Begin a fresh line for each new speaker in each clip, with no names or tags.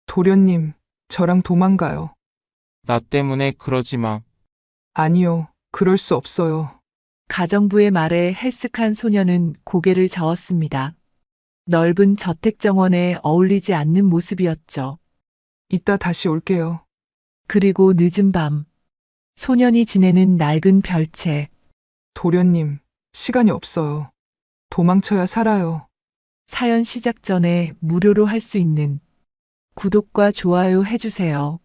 도련님, 저랑 도망가요.
나 때문에 그러지 마.
아니요, 그럴 수 없어요.
가정부의 말에 헬쓱한 소녀는 고개를 저었습니다. 넓은 저택 정원에 어울리지 않는 모습이었죠.
이따 다시 올게요.
그리고 늦은 밤, 소년이 지내는 낡은 별채,
도련님, 시간이 없어요. 도망쳐야 살아요.
사연 시작 전에 무료로 할 수 있는 구독과 좋아요 해주세요.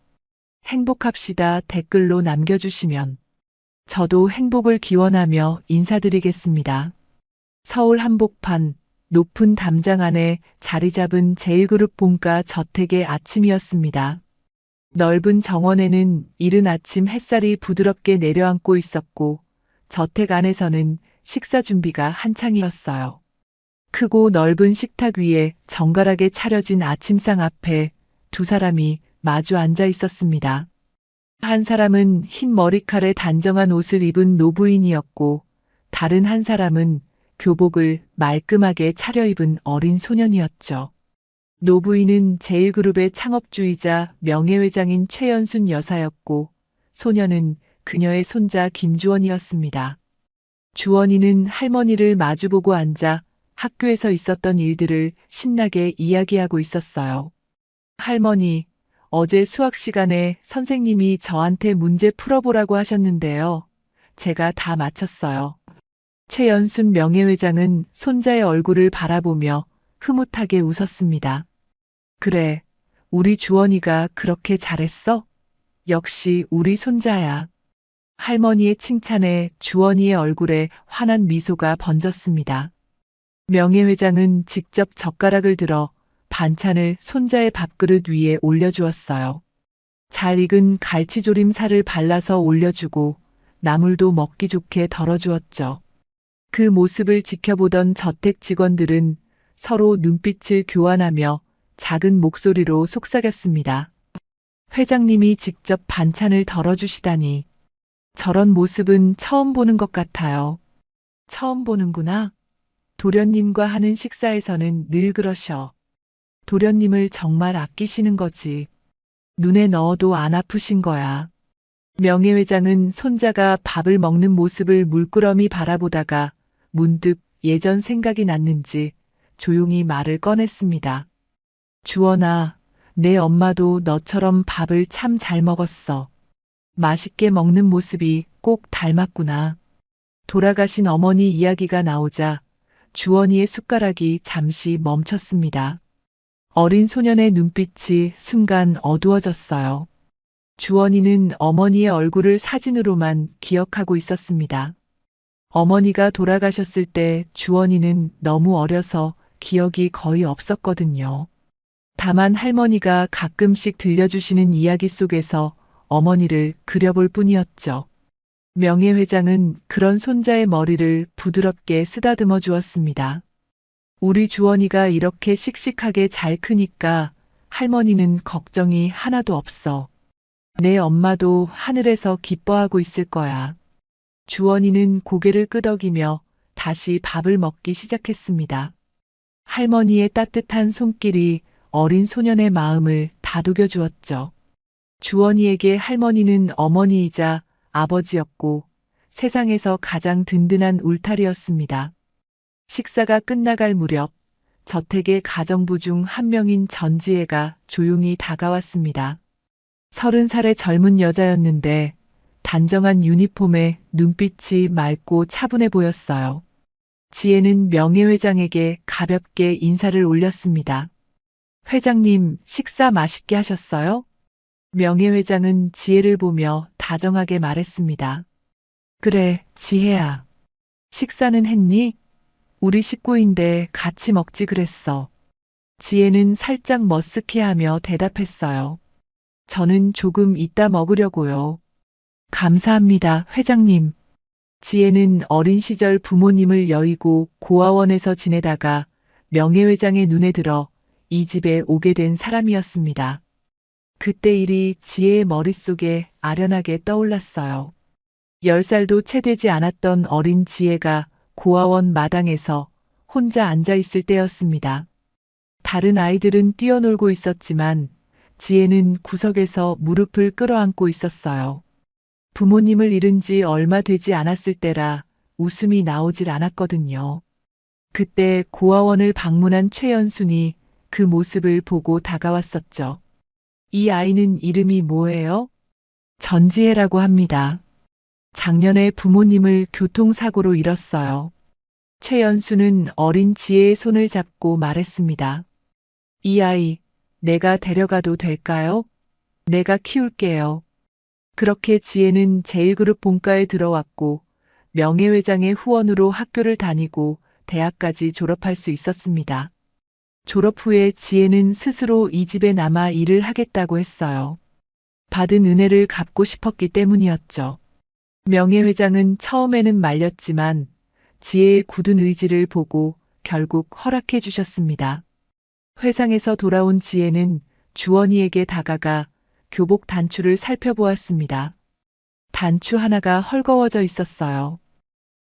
행복합시다 댓글로 남겨주시면 저도 행복을 기원하며 인사드리겠습니다. 서울 한복판 높은 담장 안에 자리 잡은 제일그룹 본가 저택의 아침이었습니다. 넓은 정원에는 이른 아침 햇살이 부드럽게 내려앉고 있었고 저택 안에서는 식사 준비가 한창이었어요. 크고 넓은 식탁 위에 정갈하게 차려진 아침상 앞에 두 사람이 마주 앉아 있었습니다. 한 사람은 흰 머리칼에 단정한 옷을 입은 노부인이었고 다른 한 사람은 교복을 말끔하게 차려입은 어린 소년이었죠. 노부인은 제일그룹의 창업주이자 명예회장인 최연순 여사였고 소년은 그녀의 손자 김주원이었습니다. 주원이는 할머니를 마주보고 앉아 학교에서 있었던 일들을 신나게 이야기하고 있었어요. 할머니, 어제 수학 시간에 선생님이 저한테 문제 풀어보라고 하셨는데요. 제가 다 맞췄어요. 최연순 명예회장은 손자의 얼굴을 바라보며 흐뭇하게 웃었습니다. 그래, 우리 주원이가 그렇게 잘했어? 역시 우리 손자야. 할머니의 칭찬에 주원이의 얼굴에 환한 미소가 번졌습니다. 명예회장은 직접 젓가락을 들어 반찬을 손자의 밥그릇 위에 올려주었어요. 잘 익은 갈치조림 살을 발라서 올려주고 나물도 먹기 좋게 덜어주었죠. 그 모습을 지켜보던 저택 직원들은 서로 눈빛을 교환하며 작은 목소리로 속삭였습니다. 회장님이 직접 반찬을 덜어주시다니. 저런 모습은 처음 보는 것 같아요. 처음 보는구나. 도련님과 하는 식사에서는 늘 그러셔. 도련님을 정말 아끼시는 거지. 눈에 넣어도 안 아프신 거야. 명예회장은 손자가 밥을 먹는 모습을 물끄러미 바라보다가 문득 예전 생각이 났는지 조용히 말을 꺼냈습니다. 주원아, 내 엄마도 너처럼 밥을 참 잘 먹었어. 맛있게 먹는 모습이 꼭 닮았구나. 돌아가신 어머니 이야기가 나오자 주원이의 숟가락이 잠시 멈췄습니다. 어린 소년의 눈빛이 순간 어두워졌어요. 주원이는 어머니의 얼굴을 사진으로만 기억하고 있었습니다. 어머니가 돌아가셨을 때 주원이는 너무 어려서 기억이 거의 없었거든요. 다만 할머니가 가끔씩 들려주시는 이야기 속에서 어머니를 그려볼 뿐이었죠. 명예회장은 그런 손자의 머리를 부드럽게 쓰다듬어 주었습니다. 우리 주원이가 이렇게 씩씩하게 잘 크니까 할머니는 걱정이 하나도 없어. 내 엄마도 하늘에서 기뻐하고 있을 거야. 주원이는 고개를 끄덕이며 다시 밥을 먹기 시작했습니다. 할머니의 따뜻한 손길이 어린 소년의 마음을 다독여 주었죠. 주원이에게 할머니는 어머니이자 아버지였고 세상에서 가장 든든한 울타리였습니다. 식사가 끝나갈 무렵 저택의 가정부 중 한 명인 전지혜가 조용히 다가왔습니다. 30살의 젊은 여자였는데 단정한 유니폼에 눈빛이 맑고 차분해 보였어요. 지혜는 명예회장에게 가볍게 인사를 올렸습니다. 회장님, 식사 맛있게 하셨어요? 명예회장은 지혜를 보며 다정하게 말했습니다. 그래, 지혜야. 식사는 했니? 우리 식구인데 같이 먹지 그랬어. 지혜는 살짝 머쓱해하며 대답했어요. 저는 조금 이따 먹으려고요. 감사합니다, 회장님. 지혜는 어린 시절 부모님을 여의고 고아원에서 지내다가 명예회장의 눈에 들어 이 집에 오게 된 사람이었습니다. 그때 일이 지혜의 머릿속에 아련하게 떠올랐어요. 10살도 채 되지 않았던 어린 지혜가 고아원 마당에서 혼자 앉아 있을 때였습니다. 다른 아이들은 뛰어놀고 있었지만 지혜는 구석에서 무릎을 끌어안고 있었어요. 부모님을 잃은 지 얼마 되지 않았을 때라 웃음이 나오질 않았거든요. 그때 고아원을 방문한 최연순이 그 모습을 보고 다가왔었죠. 이 아이는 이름이 뭐예요? 전지혜라고 합니다. 작년에 부모님을 교통사고로 잃었어요. 최연수는 어린 지혜의 손을 잡고 말했습니다. 이 아이, 내가 데려가도 될까요? 내가 키울게요. 그렇게 지혜는 제1그룹 본과에 들어왔고 명예회장의 후원으로 학교를 다니고 대학까지 졸업할 수 있었습니다. 졸업 후에 지혜는 스스로 이 집에 남아 일을 하겠다고 했어요. 받은 은혜를 갚고 싶었기 때문이었죠. 명예회장은 처음에는 말렸지만 지혜의 굳은 의지를 보고 결국 허락해 주셨습니다. 회상에서 돌아온 지혜는 주원이에게 다가가 교복 단추를 살펴보았습니다. 단추 하나가 헐거워져 있었어요.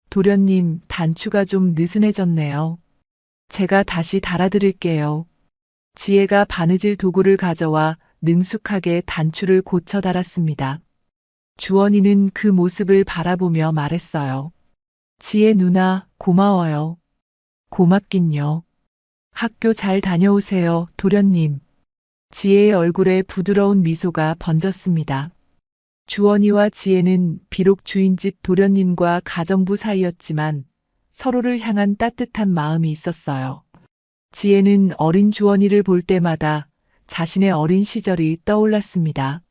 도련님, 단추가 좀 느슨해졌네요. 제가 다시 달아드릴게요. 지혜가 바느질 도구를 가져와 능숙하게 단추를 고쳐 달았습니다. 주원이는 그 모습을 바라보며 말했어요. 지혜 누나, 고마워요. 고맙긴요. 학교 잘 다녀오세요, 도련님. 지혜의 얼굴에 부드러운 미소가 번졌습니다. 주원이와 지혜는 비록 주인집 도련님과 가정부 사이였지만 서로를 향한 따뜻한 마음이 있었어요. 지혜는 어린 주원이를 볼 때마다 자신의 어린 시절이 떠올랐습니다.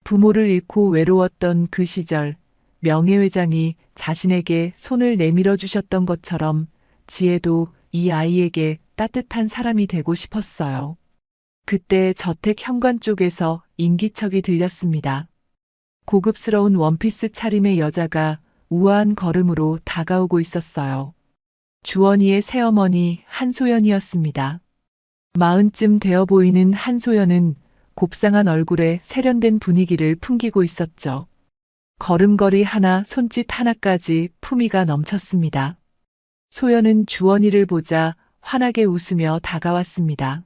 부모를 잃고 외로웠던 그 시절, 명예회장이 자신에게 손을 내밀어 주셨던 것처럼 지혜도 이 아이에게 따뜻한 사람이 되고 싶었어요. 그때 저택 현관 쪽에서 인기척이 들렸습니다. 고급스러운 원피스 차림의 여자가 우아한 걸음으로 다가오고 있었어요. 주원이의 새어머니 한소연이었습니다. 마흔쯤 되어 보이는 한소연은 곱상한 얼굴에 세련된 분위기를 풍기고 있었죠. 걸음걸이 하나, 손짓 하나까지 품위가 넘쳤습니다. 소연은 주원이를 보자 환하게 웃으며 다가왔습니다.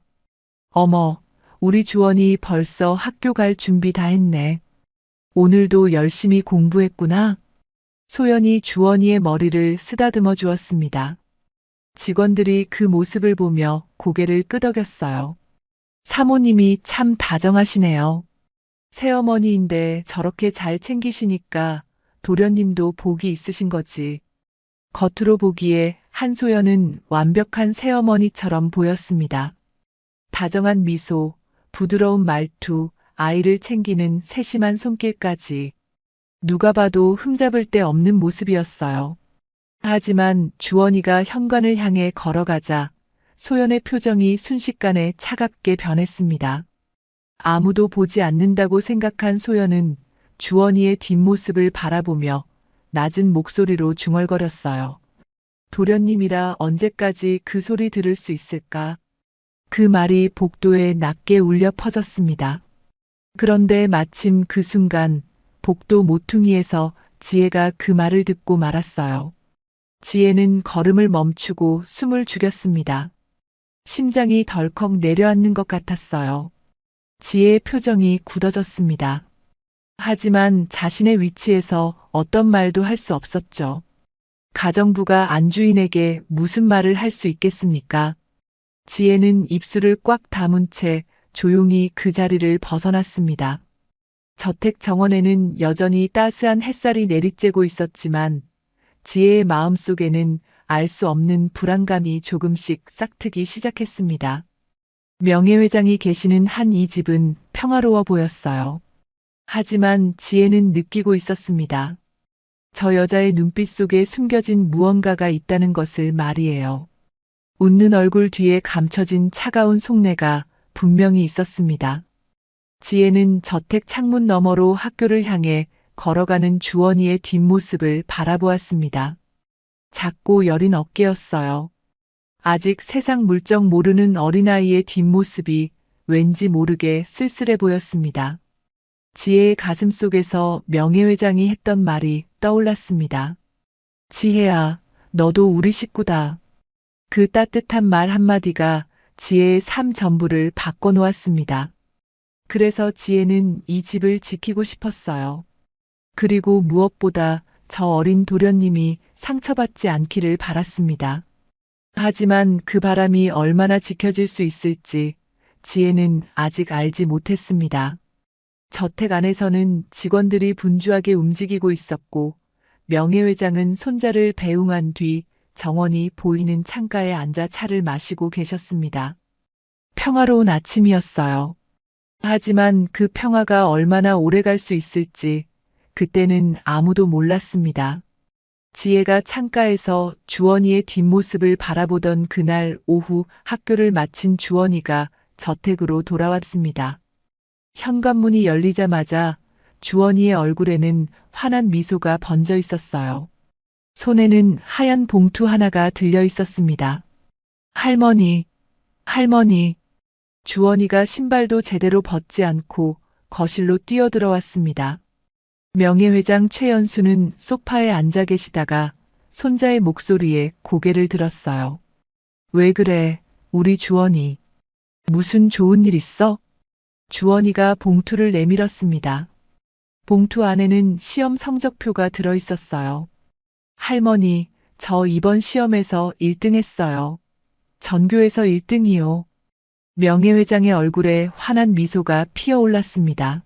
어머, 우리 주원이 벌써 학교 갈 준비 다 했네. 오늘도 열심히 공부했구나. 소연이 주원이의 머리를 쓰다듬어 주었습니다. 직원들이 그 모습을 보며 고개를 끄덕였어요. 사모님이 참 다정하시네요. 새어머니인데 저렇게 잘 챙기시니까 도련님도 복이 있으신 거지. 겉으로 보기에 한소연은 완벽한 새어머니처럼 보였습니다. 다정한 미소, 부드러운 말투, 아이를 챙기는 세심한 손길까지 누가 봐도 흠잡을 데 없는 모습이었어요. 하지만 주원이가 현관을 향해 걸어가자 소연의 표정이 순식간에 차갑게 변했습니다. 아무도 보지 않는다고 생각한 소연은 주원이의 뒷모습을 바라보며 낮은 목소리로 중얼거렸어요. 도련님이라 언제까지 그 소리 들을 수 있을까? 그 말이 복도에 낮게 울려 퍼졌습니다. 그런데 마침 그 순간 복도 모퉁이에서 지혜가 그 말을 듣고 말았어요. 지혜는 걸음을 멈추고 숨을 죽였습니다. 심장이 덜컥 내려앉는 것 같았어요. 지혜의 표정이 굳어졌습니다. 하지만 자신의 위치에서 어떤 말도 할 수 없었죠. 가정부가 안주인에게 무슨 말을 할 수 있겠습니까? 지혜는 입술을 꽉 다문 채 조용히 그 자리를 벗어났습니다. 저택 정원에는 여전히 따스한 햇살이 내리쬐고 있었지만 지혜의 마음속에는 알 수 없는 불안감이 조금씩 싹트기 시작했습니다. 명예회장이 계시는 한 이 집은 평화로워 보였어요. 하지만 지혜는 느끼고 있었습니다. 저 여자의 눈빛 속에 숨겨진 무언가가 있다는 것을 말이에요. 웃는 얼굴 뒤에 감춰진 차가운 속내가 분명히 있었습니다. 지혜는 저택 창문 너머로 학교를 향해 걸어가는 주원이의 뒷모습을 바라보았습니다. 작고 여린 어깨였어요. 아직 세상 물정 모르는 어린아이의 뒷모습이 왠지 모르게 쓸쓸해 보였습니다. 지혜의 가슴 속에서 명예회장이 했던 말이 떠올랐습니다. 지혜야, 너도 우리 식구다. 그 따뜻한 말 한마디가 지혜의 삶 전부를 바꿔놓았습니다. 그래서 지혜는 이 집을 지키고 싶었어요. 그리고 무엇보다 저 어린 도련님이 상처받지 않기를 바랐습니다. 하지만 그 바람이 얼마나 지켜질 수 있을지 지혜는 아직 알지 못했습니다. 저택 안에서는 직원들이 분주하게 움직이고 있었고 명예회장은 손자를 배웅한 뒤 정원이 보이는 창가에 앉아 차를 마시고 계셨습니다. 평화로운 아침이었어요. 하지만 그 평화가 얼마나 오래 갈 수 있을지 그때는 아무도 몰랐습니다. 지혜가 창가에서 주원이의 뒷모습을 바라보던 그날 오후 학교를 마친 주원이가 저택으로 돌아왔습니다. 현관문이 열리자마자 주원이의 얼굴에는 환한 미소가 번져 있었어요. 손에는 하얀 봉투 하나가 들려 있었습니다. 할머니, 할머니. 주원이가 신발도 제대로 벗지 않고 거실로 뛰어들어왔습니다. 명예회장 최연수는 소파에 앉아 계시다가 손자의 목소리에 고개를 들었어요. 왜 그래, 우리 주원이. 무슨 좋은 일 있어? 주원이가 봉투를 내밀었습니다. 봉투 안에는 시험 성적표가 들어 있었어요. 할머니, 저 이번 시험에서 1등 했어요. 전교에서 1등이요. 명예회장의 얼굴에 환한 미소가 피어올랐습니다.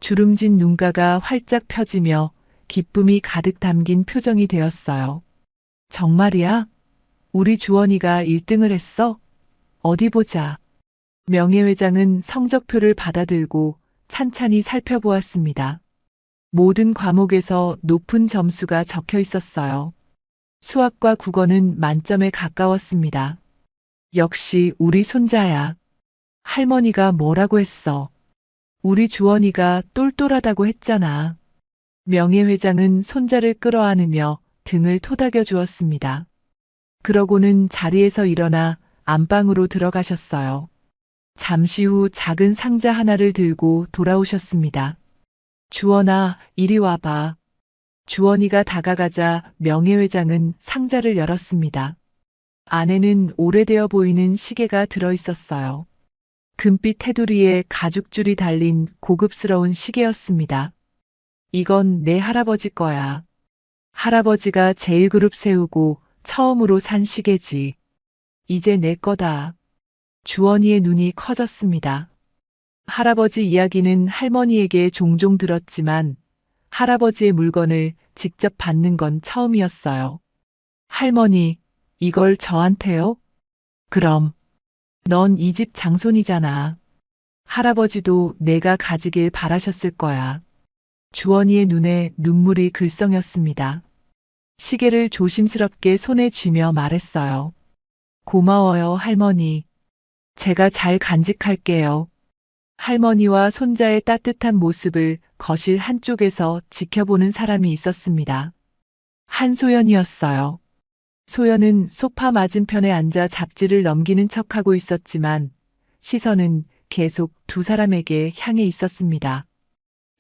주름진 눈가가 활짝 펴지며 기쁨이 가득 담긴 표정이 되었어요. 정말이야? 우리 주원이가 1등을 했어? 어디 보자. 명예회장은 성적표를 받아들고 찬찬히 살펴보았습니다. 모든 과목에서 높은 점수가 적혀 있었어요. 수학과 국어는 만점에 가까웠습니다. 역시 우리 손자야. 할머니가 뭐라고 했어? 우리 주원이가 똘똘하다고 했잖아. 명예회장은 손자를 끌어안으며 등을 토닥여 주었습니다. 그러고는 자리에서 일어나 안방으로 들어가셨어요. 잠시 후 작은 상자 하나를 들고 돌아오셨습니다. 주원아, 이리 와봐. 주원이가 다가가자 명예회장은 상자를 열었습니다. 안에는 오래되어 보이는 시계가 들어 있었어요. 금빛 테두리에 가죽줄이 달린 고급스러운 시계였습니다. 이건 내 할아버지 거야. 할아버지가 제일그룹 세우고 처음으로 산 시계지. 이제 내 거다. 주원이의 눈이 커졌습니다. 할아버지 이야기는 할머니에게 종종 들었지만 할아버지의 물건을 직접 받는 건 처음이었어요. 할머니, 이걸 저한테요? 그럼. 넌 이 집 장손이잖아. 할아버지도 내가 가지길 바라셨을 거야. 주원이의 눈에 눈물이 글썽였습니다. 시계를 조심스럽게 손에 쥐며 말했어요. 고마워요, 할머니. 제가 잘 간직할게요. 할머니와 손자의 따뜻한 모습을 거실 한쪽에서 지켜보는 사람이 있었습니다. 한소연이었어요. 소연은 소파 맞은편에 앉아 잡지를 넘기는 척하고 있었지만 시선은 계속 두 사람에게 향해 있었습니다.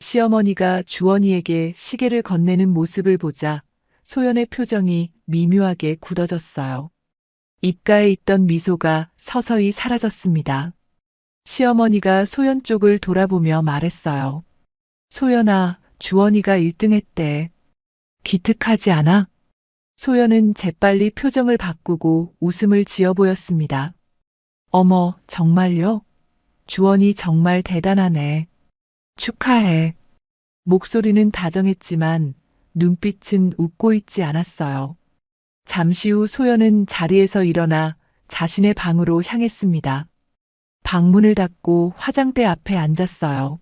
시어머니가 주원이에게 시계를 건네는 모습을 보자 소연의 표정이 미묘하게 굳어졌어요. 입가에 있던 미소가 서서히 사라졌습니다. 시어머니가 소연 쪽을 돌아보며 말했어요. 소연아, 주원이가 1등 했대. 기특하지 않아? 소연은 재빨리 표정을 바꾸고 웃음을 지어 보였습니다. 어머, 정말요? 주원이 정말 대단하네. 축하해. 목소리는 다정했지만 눈빛은 웃고 있지 않았어요. 잠시 후 소연은 자리에서 일어나 자신의 방으로 향했습니다. 방문을 닫고 화장대 앞에 앉았어요.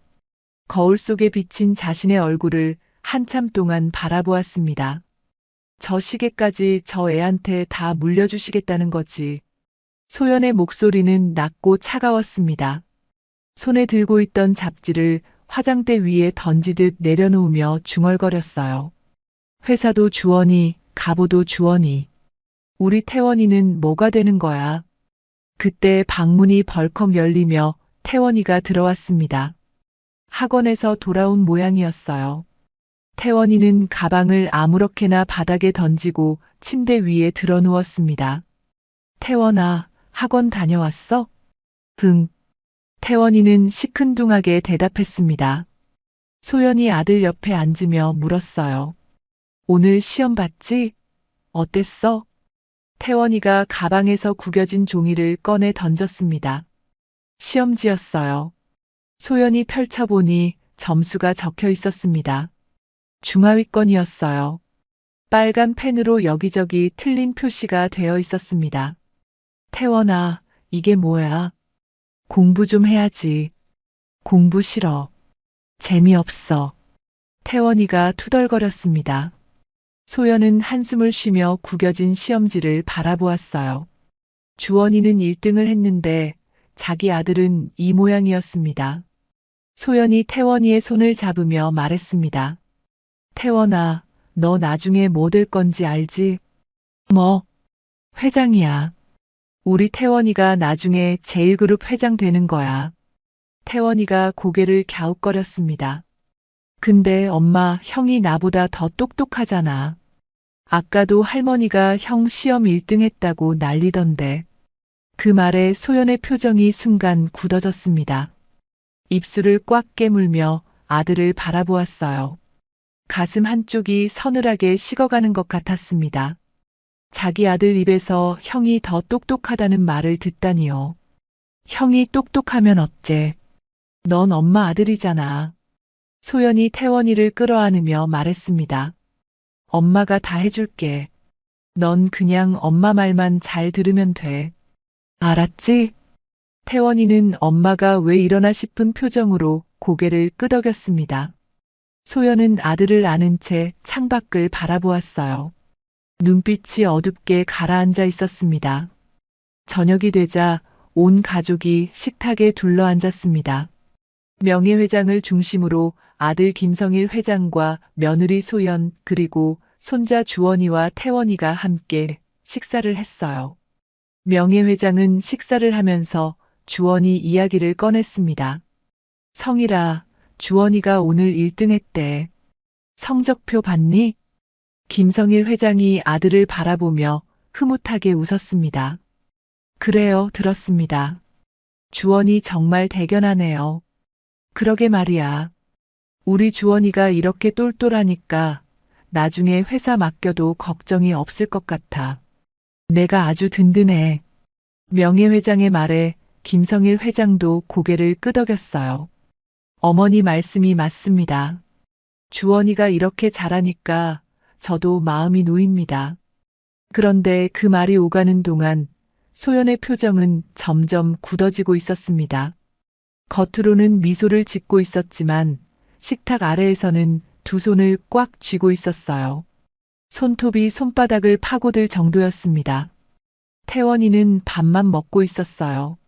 거울 속에 비친 자신의 얼굴을 한참 동안 바라보았습니다. 저 시계까지 저 애한테 다 물려주시겠다는 거지. 소연의 목소리는 낮고 차가웠습니다. 손에 들고 있던 잡지를 화장대 위에 던지듯 내려놓으며 중얼거렸어요. 회사도 주원이, 가보도 주원이. 우리 태원이는 뭐가 되는 거야? 그때 방문이 벌컥 열리며 태원이가 들어왔습니다. 학원에서 돌아온 모양이었어요. 태원이는 가방을 아무렇게나 바닥에 던지고 침대 위에 드러누웠습니다. 태원아, 학원 다녀왔어? 응. 태원이는 시큰둥하게 대답했습니다. 소연이 아들 옆에 앉으며 물었어요. 오늘 시험 봤지? 어땠어? 태원이가 가방에서 구겨진 종이를 꺼내 던졌습니다. 시험지였어요. 소연이 펼쳐보니 점수가 적혀 있었습니다. 중하위권이었어요. 빨간 펜으로 여기저기 틀린 표시가 되어 있었습니다. 태원아, 이게 뭐야? 공부 좀 해야지. 공부 싫어. 재미없어. 태원이가 투덜거렸습니다. 소연은 한숨을 쉬며 구겨진 시험지를 바라보았어요. 주원이는 1등을 했는데 자기 아들은 이 모양이었습니다. 소연이 태원이의 손을 잡으며 말했습니다. 태원아, 너 나중에 뭐 될 건지 알지? 뭐? 회장이야. 우리 태원이가 나중에 제1그룹 회장 되는 거야. 태원이가 고개를 갸웃거렸습니다. 근데 엄마, 형이 나보다 더 똑똑하잖아. 아까도 할머니가 형 시험 1등 했다고 난리던데. 그 말에 소연의 표정이 순간 굳어졌습니다. 입술을 꽉 깨물며 아들을 바라보았어요. 가슴 한쪽이 서늘하게 식어가는 것 같았습니다. 자기 아들 입에서 형이 더 똑똑하다는 말을 듣다니요. 형이 똑똑하면 어째? 넌 엄마 아들이잖아. 소연이 태원이를 끌어안으며 말했습니다. 엄마가 다 해줄게. 넌 그냥 엄마 말만 잘 들으면 돼. 알았지? 태원이는 엄마가 왜 이러나 싶은 표정으로 고개를 끄덕였습니다. 소연은 아들을 안은 채 창밖을 바라보았어요. 눈빛이 어둡게 가라앉아 있었습니다. 저녁이 되자 온 가족이 식탁에 둘러앉았습니다. 명예회장을 중심으로 아들 김성일 회장과 며느리 소연 그리고 손자 주원이와 태원이가 함께 식사를 했어요. 명예회장은 식사를 하면서 주원이 이야기를 꺼냈습니다. 성일아, 주원이가 오늘 1등 했대. 성적표 봤니? 김성일 회장이 아들을 바라보며 흐뭇하게 웃었습니다. 그래요, 들었습니다. 주원이 정말 대견하네요. 그러게 말이야. 우리 주원이가 이렇게 똘똘하니까 나중에 회사 맡겨도 걱정이 없을 것 같아. 내가 아주 든든해. 명예회장의 말에 김성일 회장도 고개를 끄덕였어요. 어머니 말씀이 맞습니다. 주원이가 이렇게 잘하니까 저도 마음이 놓입니다. 그런데 그 말이 오가는 동안 소연의 표정은 점점 굳어지고 있었습니다. 겉으로는 미소를 짓고 있었지만 식탁 아래에서는 두 손을 꽉 쥐고 있었어요. 손톱이 손바닥을 파고들 정도였습니다. 태원이는 밥만 먹고 있었어요.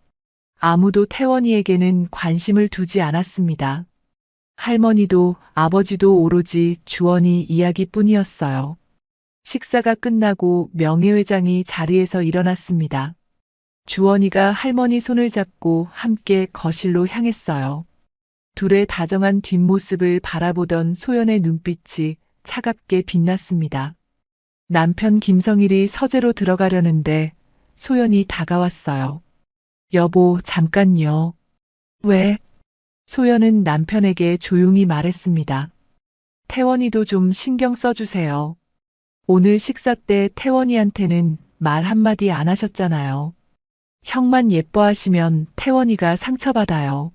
아무도 태원이에게는 관심을 두지 않았습니다. 할머니도 아버지도 오로지 주원이 이야기뿐이었어요. 식사가 끝나고 명예회장이 자리에서 일어났습니다. 주원이가 할머니 손을 잡고 함께 거실로 향했어요. 둘의 다정한 뒷모습을 바라보던 소연의 눈빛이 차갑게 빛났습니다. 남편 김성일이 서재로 들어가려는데 소연이 다가왔어요. 여보, 잠깐요. 왜? 소연은 남편에게 조용히 말했습니다. 태원이도 좀 신경 써주세요. 오늘 식사 때 태원이한테는 말 한마디 안 하셨잖아요. 형만 예뻐하시면 태원이가 상처받아요.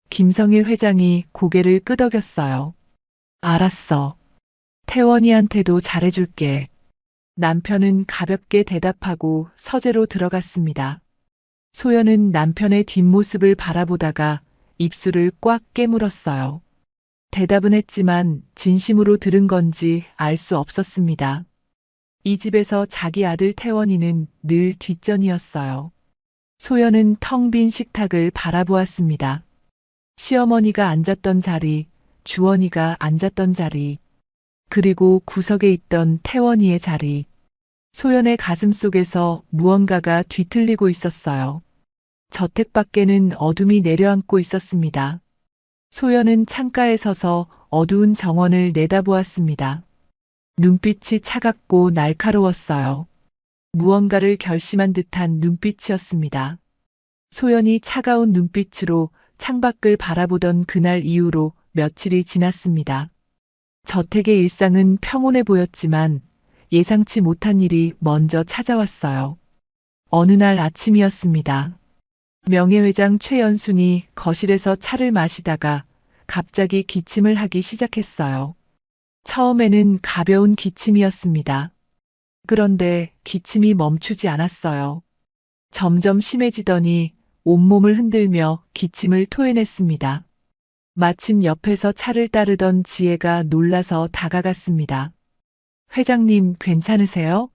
김성일 회장이 고개를 끄덕였어요. 알았어. 태원이한테도 잘해줄게. 남편은 가볍게 대답하고 서재로 들어갔습니다. 소연은 남편의 뒷모습을 바라보다가 입술을 꽉 깨물었어요. 대답은 했지만 진심으로 들은 건지 알 수 없었습니다. 이 집에서 자기 아들 태원이는 늘 뒷전이었어요. 소연은 텅 빈 식탁을 바라보았습니다. 시어머니가 앉았던 자리, 주원이가 앉았던 자리, 그리고 구석에 있던 태원이의 자리. 소연의 가슴 속에서 무언가가 뒤틀리고 있었어요. 저택 밖에는 어둠이 내려앉고 있었습니다. 소연은 창가에 서서 어두운 정원을 내다보았습니다. 눈빛이 차갑고 날카로웠어요. 무언가를 결심한 듯한 눈빛이었습니다. 소연이 차가운 눈빛으로 창밖을 바라보던 그날 이후로 며칠이 지났습니다. 저택의 일상은 평온해 보였지만 예상치 못한 일이 먼저 찾아왔어요. 어느 날 아침이었습니다. 명예회장 최연순이 거실에서 차를 마시다가 갑자기 기침을 하기 시작했어요. 처음에는 가벼운 기침이었습니다. 그런데 기침이 멈추지 않았어요. 점점 심해지더니 온몸을 흔들며 기침을 토해냈습니다. 마침 옆에서 차를 따르던 지혜가 놀라서 다가갔습니다. 회장님, 괜찮으세요?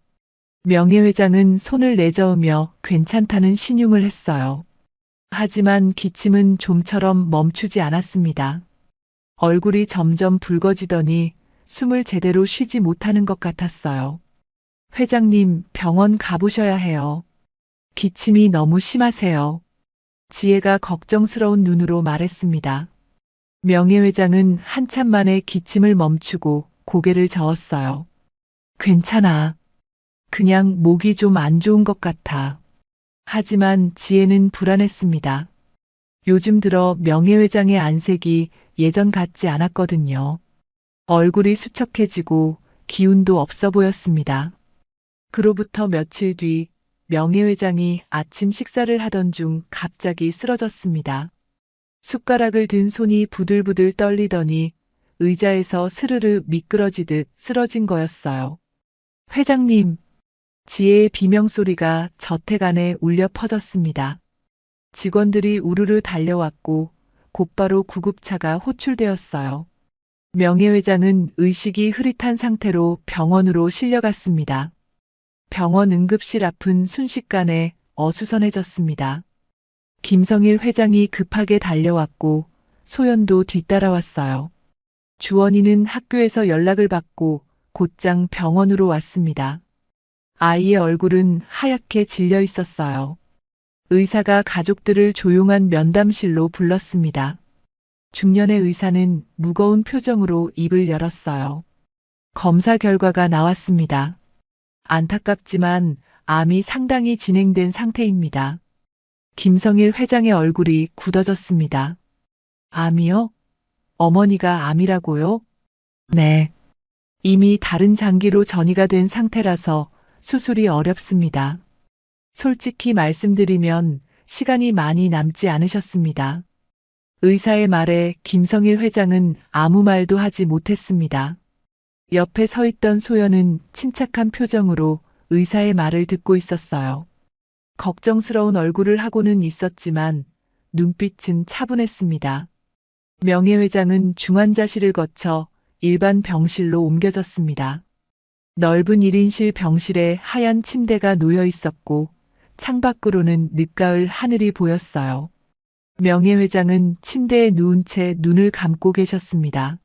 명예회장은 손을 내저으며 괜찮다는 신용을 했어요. 하지만 기침은 좀처럼 멈추지 않았습니다. 얼굴이 점점 붉어지더니 숨을 제대로 쉬지 못하는 것 같았어요. 회장님, 병원 가보셔야 해요. 기침이 너무 심하세요. 지혜가 걱정스러운 눈으로 말했습니다. 명예회장은 한참 만에 기침을 멈추고 고개를 저었어요. 괜찮아. 그냥 목이 좀 안 좋은 것 같아. 하지만 지혜는 불안했습니다. 요즘 들어 명예회장의 안색이 예전 같지 않았거든요. 얼굴이 수척해지고 기운도 없어 보였습니다. 그로부터 며칠 뒤 명예회장이 아침 식사를 하던 중 갑자기 쓰러졌습니다. 숟가락을 든 손이 부들부들 떨리더니 의자에서 스르르 미끄러지듯 쓰러진 거였어요. 회장님, 지혜의 비명소리가 저택 안에 울려 퍼졌습니다. 직원들이 우르르 달려왔고 곧바로 구급차가 호출되었어요. 명예회장은 의식이 흐릿한 상태로 병원으로 실려갔습니다. 병원 응급실 앞은 순식간에 어수선해졌습니다. 김성일 회장이 급하게 달려왔고 소연도 뒤따라왔어요. 주원이는 학교에서 연락을 받고 곧장 병원으로 왔습니다. 아이의 얼굴은 하얗게 질려 있었어요. 의사가 가족들을 조용한 면담실로 불렀습니다. 중년의 의사는 무거운 표정으로 입을 열었어요. 검사 결과가 나왔습니다. 안타깝지만 암이 상당히 진행된 상태입니다. 김성일 회장의 얼굴이 굳어졌습니다. 암이요? 어머니가 암이라고요? 네. 이미 다른 장기로 전이가 된 상태라서 수술이 어렵습니다. 솔직히 말씀드리면 시간이 많이 남지 않으셨습니다. 의사의 말에 김성일 회장은 아무 말도 하지 못했습니다. 옆에 서 있던 소연은 침착한 표정으로 의사의 말을 듣고 있었어요. 걱정스러운 얼굴을 하고는 있었지만 눈빛은 차분했습니다. 명예회장은 중환자실을 거쳐 일반 병실로 옮겨졌습니다. 넓은 1인실 병실에 하얀 침대가 놓여 있었고 창밖으로는 늦가을 하늘이 보였어요. 명예회장은 침대에 누운 채 눈을 감고 계셨습니다.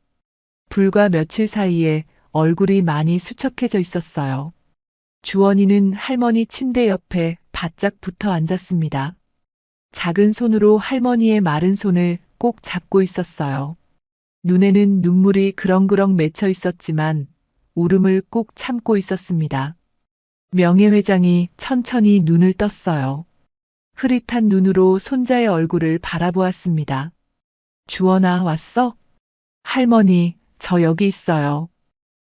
불과 며칠 사이에 얼굴이 많이 수척해져 있었어요. 주원이는 할머니 침대 옆에 바짝 붙어 앉았습니다. 작은 손으로 할머니의 마른 손을 꼭 잡고 있었어요. 눈에는 눈물이 그렁그렁 맺혀 있었지만 울음을 꾹 참고 있었습니다. 명예회장이 천천히 눈을 떴어요. 흐릿한 눈으로 손자의 얼굴을 바라보았습니다. 주원아, 왔어? 할머니, 저 여기 있어요.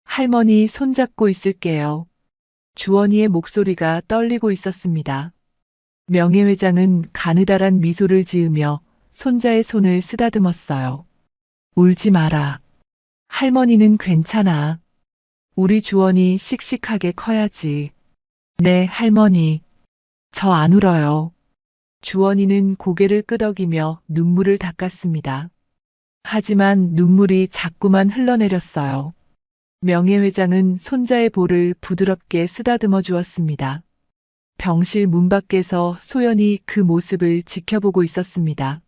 할머니 손잡고 있을게요. 주원이의 목소리가 떨리고 있었습니다. 명예회장은 가느다란 미소를 지으며 손자의 손을 쓰다듬었어요. 울지 마라. 할머니는 괜찮아. 우리 주원이 씩씩하게 커야지. 네, 할머니. 저 안 울어요. 주원이는 고개를 끄덕이며 눈물을 닦았습니다. 하지만 눈물이 자꾸만 흘러내렸어요. 명예회장은 손자의 볼을 부드럽게 쓰다듬어 주었습니다. 병실 문 밖에서 소연이 그 모습을 지켜보고 있었습니다.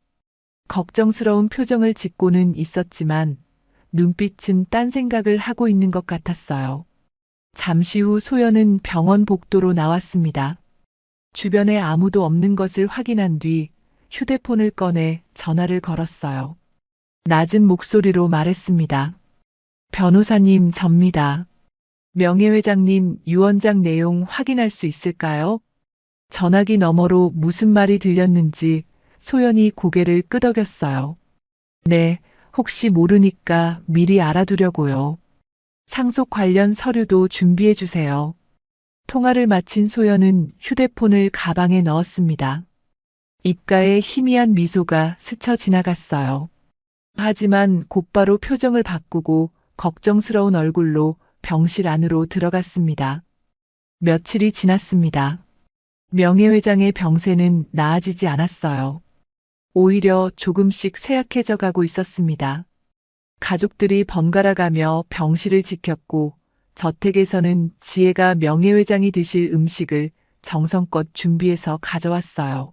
걱정스러운 표정을 짓고는 있었지만 눈빛은 딴 생각을 하고 있는 것 같았어요. 잠시 후 소연은 병원 복도로 나왔습니다. 주변에 아무도 없는 것을 확인한 뒤 휴대폰을 꺼내 전화를 걸었어요. 낮은 목소리로 말했습니다. 변호사님, 접니다. 명예회장님, 유언장 내용 확인할 수 있을까요? 전화기 너머로 무슨 말이 들렸는지 소연이 고개를 끄덕였어요. 네, 혹시 모르니까 미리 알아두려고요. 상속 관련 서류도 준비해 주세요. 통화를 마친 소연은 휴대폰을 가방에 넣었습니다. 입가에 희미한 미소가 스쳐 지나갔어요. 하지만 곧바로 표정을 바꾸고 걱정스러운 얼굴로 병실 안으로 들어갔습니다. 며칠이 지났습니다. 명예회장의 병세는 나아지지 않았어요. 오히려 조금씩 쇠약해져 가고 있었습니다. 가족들이 번갈아가며 병실을 지켰고 저택에서는 지혜가 명예회장이 드실 음식을 정성껏 준비해서 가져왔어요.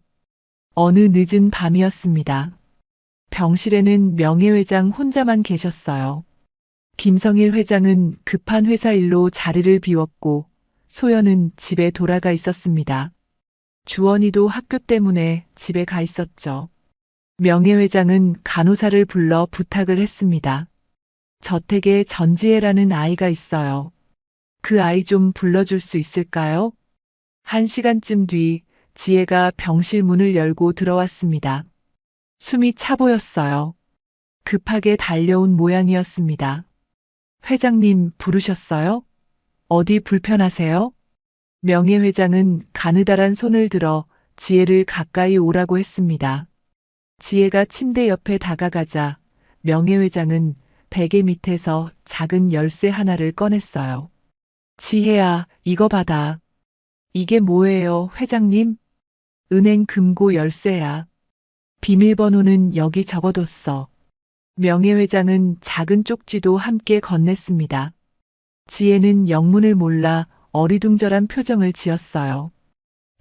어느 늦은 밤이었습니다. 병실에는 명예회장 혼자만 계셨어요. 김성일 회장은 급한 회사 일로 자리를 비웠고 소연은 집에 돌아가 있었습니다. 주원이도 학교 때문에 집에 가 있었죠. 명예회장은 간호사를 불러 부탁을 했습니다. 저택에 전지혜라는 아이가 있어요. 그 아이 좀 불러줄 수 있을까요? 1시간쯤 뒤 지혜가 병실 문을 열고 들어왔습니다. 숨이 차 보였어요. 급하게 달려온 모양이었습니다. 회장님 부르셨어요? 어디 불편하세요? 명예회장은 가느다란 손을 들어 지혜를 가까이 오라고 했습니다. 지혜가 침대 옆에 다가가자 명예회장은 베개 밑에서 작은 열쇠 하나를 꺼냈어요. 지혜야, 이거 받아. 이게 뭐예요, 회장님? 은행 금고 열쇠야. 비밀번호는 여기 적어뒀어. 명예회장은 작은 쪽지도 함께 건넸습니다. 지혜는 영문을 몰라 어리둥절한 표정을 지었어요.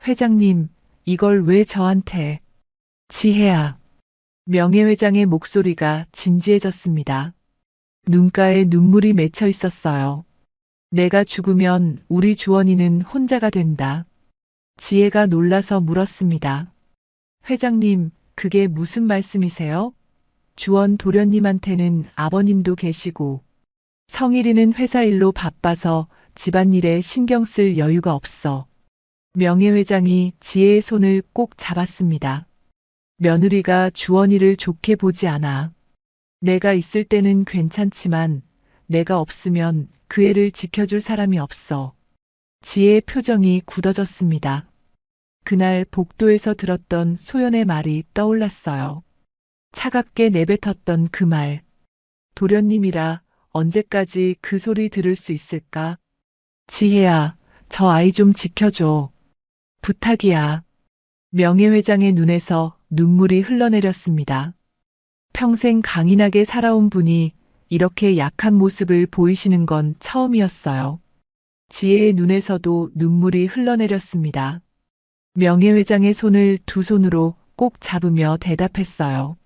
회장님, 이걸 왜 저한테? 지혜야. 명예회장의 목소리가 진지해졌습니다. 눈가에 눈물이 맺혀 있었어요. 내가 죽으면 우리 주원이는 혼자가 된다. 지혜가 놀라서 물었습니다. 회장님, 그게 무슨 말씀이세요? 주원 도련님한테는 아버님도 계시고 성일이는 회사 일로 바빠서 집안일에 신경 쓸 여유가 없어. 명예회장이 지혜의 손을 꼭 잡았습니다. 며느리가 주원이를 좋게 보지 않아. 내가 있을 때는 괜찮지만 내가 없으면 그 애를 지켜줄 사람이 없어. 지혜의 표정이 굳어졌습니다. 그날 복도에서 들었던 소연의 말이 떠올랐어요. 차갑게 내뱉었던 그 말. 도련님이라 언제까지 그 소리 들을 수 있을까? 지혜야, 저 아이 좀 지켜줘. 부탁이야. 명예회장의 눈에서 눈물이 흘러내렸습니다. 평생 강인하게 살아온 분이 이렇게 약한 모습을 보이시는 건 처음이었어요. 지혜의 눈에서도 눈물이 흘러내렸습니다. 명예회장의 손을 두 손으로 꼭 잡으며 대답했어요.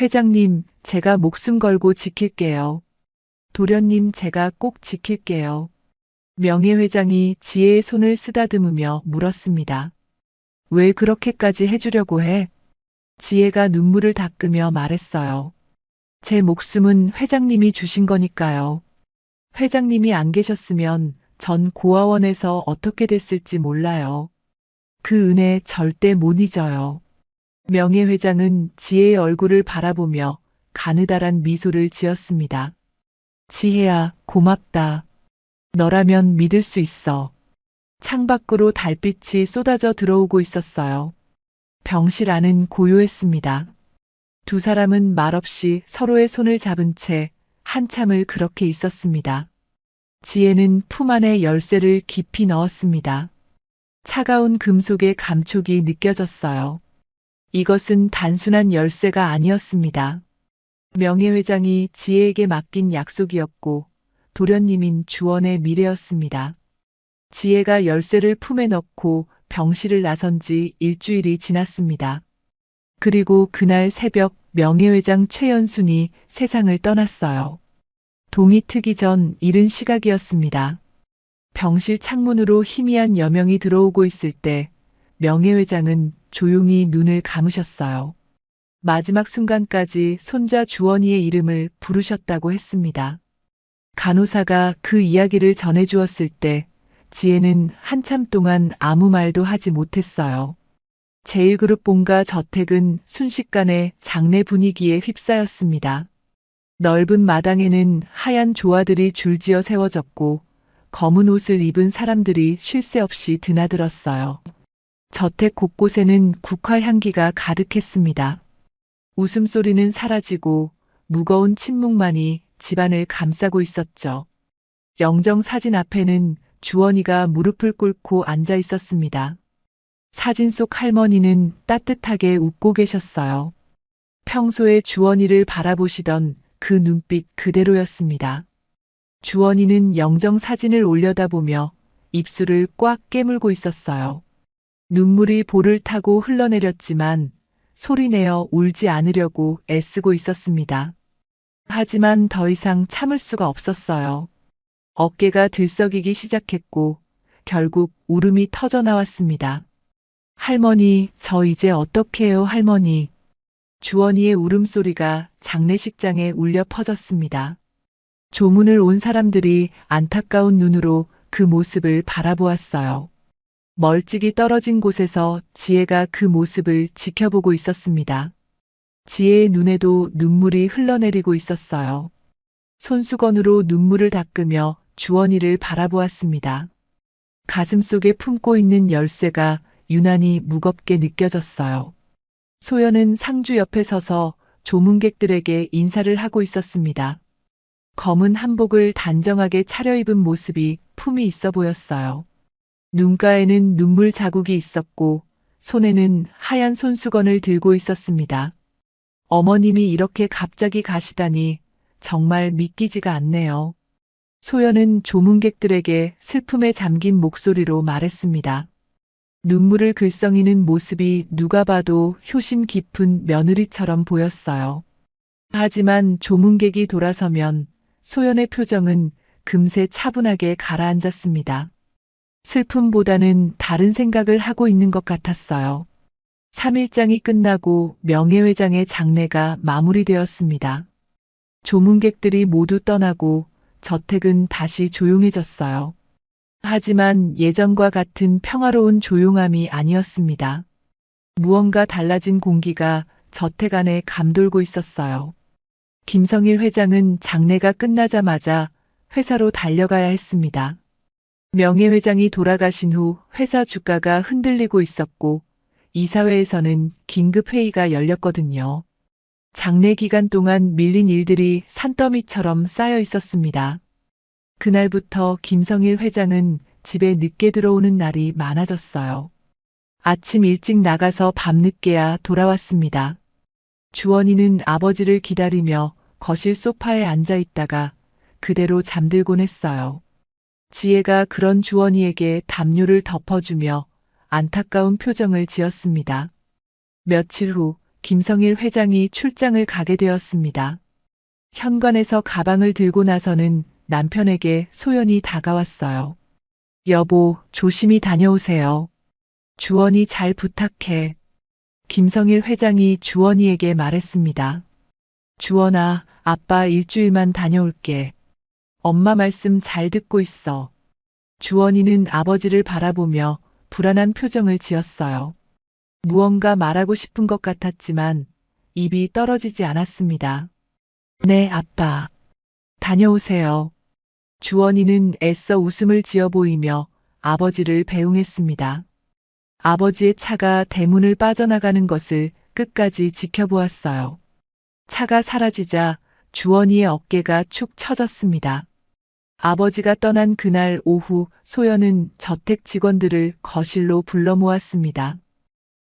회장님, 제가 목숨 걸고 지킬게요. 도련님, 제가 꼭 지킬게요. 명예회장이 지혜의 손을 쓰다듬으며 물었습니다. 왜 그렇게까지 해주려고 해? 지혜가 눈물을 닦으며 말했어요. 제 목숨은 회장님이 주신 거니까요. 회장님이 안 계셨으면 전 고아원에서 어떻게 됐을지 몰라요. 그 은혜 절대 못 잊어요. 명예회장은 지혜의 얼굴을 바라보며 가느다란 미소를 지었습니다. 지혜야, 고맙다. 너라면 믿을 수 있어. 창밖으로 달빛이 쏟아져 들어오고 있었어요. 병실 안은 고요했습니다. 두 사람은 말없이 서로의 손을 잡은 채 한참을 그렇게 있었습니다. 지혜는 품 안에 열쇠를 깊이 넣었습니다. 차가운 금속의 감촉이 느껴졌어요. 이것은 단순한 열쇠가 아니었습니다. 명예회장이 지혜에게 맡긴 약속이었고 도련님인 주원의 미래였습니다. 지혜가 열쇠를 품에 넣고 병실을 나선 지 일주일이 지났습니다. 그리고 그날 새벽 명예회장 최연순이 세상을 떠났어요. 동이 트기 전 이른 시각이었습니다. 병실 창문으로 희미한 여명이 들어오고 있을 때 명예회장은 조용히 눈을 감으셨어요. 마지막 순간까지 손자 주원이의 이름을 부르셨다고 했습니다. 간호사가 그 이야기를 전해주었을 때 지혜는 한참 동안 아무 말도 하지 못했어요. 제1그룹 본가 저택은 순식간에 장례 분위기에 휩싸였습니다. 넓은 마당에는 하얀 조화들이 줄지어 세워졌고 검은 옷을 입은 사람들이 쉴 새 없이 드나들었어요. 저택 곳곳에는 국화 향기가 가득했습니다. 웃음소리는 사라지고 무거운 침묵만이 집안을 감싸고 있었죠. 영정 사진 앞에는 주원이가 무릎을 꿇고 앉아 있었습니다. 사진 속 할머니는 따뜻하게 웃고 계셨어요. 평소에 주원이를 바라보시던 그 눈빛 그대로였습니다. 주원이는 영정 사진을 올려다보며 입술을 꽉 깨물고 있었어요. 눈물이 볼을 타고 흘러내렸지만 소리내어 울지 않으려고 애쓰고 있었습니다. 하지만 더 이상 참을 수가 없었어요. 어깨가 들썩이기 시작했고 결국 울음이 터져 나왔습니다. 할머니, 저 이제 어떻게 해요, 할머니? 주원이의 울음소리가 장례식장에 울려 퍼졌습니다. 조문을 온 사람들이 안타까운 눈으로 그 모습을 바라보았어요. 멀찍이 떨어진 곳에서 지혜가 그 모습을 지켜보고 있었습니다. 지혜의 눈에도 눈물이 흘러내리고 있었어요. 손수건으로 눈물을 닦으며 주원이를 바라보았습니다. 가슴속에 품고 있는 열쇠가 유난히 무겁게 느껴졌어요. 소연은 상주 옆에 서서 조문객들에게 인사를 하고 있었습니다. 검은 한복을 단정하게 차려입은 모습이 품이 있어 보였어요. 눈가에는 눈물 자국이 있었고 손에는 하얀 손수건을 들고 있었습니다. 어머님이 이렇게 갑자기 가시다니 정말 믿기지가 않네요. 소연은 조문객들에게 슬픔에 잠긴 목소리로 말했습니다. 눈물을 글썽이는 모습이 누가 봐도 효심 깊은 며느리처럼 보였어요. 하지만 조문객이 돌아서면 소연의 표정은 금세 차분하게 가라앉았습니다. 슬픔보다는 다른 생각을 하고 있는 것 같았어요. 3일장이 끝나고 명예회장의 장례가 마무리되었습니다. 조문객들이 모두 떠나고 저택은 다시 조용해졌어요. 하지만 예전과 같은 평화로운 조용함이 아니었습니다. 무언가 달라진 공기가 저택 안에 감돌고 있었어요. 김성일 회장은 장례가 끝나자마자 회사로 달려가야 했습니다. 명예회장이 돌아가신 후 회사 주가가 흔들리고 있었고 이사회에서는 긴급 회의가 열렸거든요. 장례 기간 동안 밀린 일들이 산더미처럼 쌓여 있었습니다. 그날부터 김성일 회장은 집에 늦게 들어오는 날이 많아졌어요. 아침 일찍 나가서 밤늦게야 돌아왔습니다. 주원이는 아버지를 기다리며 거실 소파에 앉아 있다가 그대로 잠들곤 했어요. 지혜가 그런 주원이에게 담요를 덮어주며 안타까운 표정을 지었습니다. 며칠 후 김성일 회장이 출장을 가게 되었습니다. 현관에서 가방을 들고 나서는 남편에게 소연이 다가왔어요. 여보, 조심히 다녀오세요. 주원이 잘 부탁해. 김성일 회장이 주원이에게 말했습니다. 주원아, 아빠 일주일만 다녀올게. 엄마 말씀 잘 듣고 있어. 주원이는 아버지를 바라보며 불안한 표정을 지었어요. 무언가 말하고 싶은 것 같았지만 입이 떨어지지 않았습니다. 네, 아빠. 다녀오세요. 주원이는 애써 웃음을 지어 보이며 아버지를 배웅했습니다. 아버지의 차가 대문을 빠져나가는 것을 끝까지 지켜보았어요. 차가 사라지자 주원이의 어깨가 축 처졌습니다. 아버지가 떠난 그날 오후 소연은 저택 직원들을 거실로 불러 모았습니다.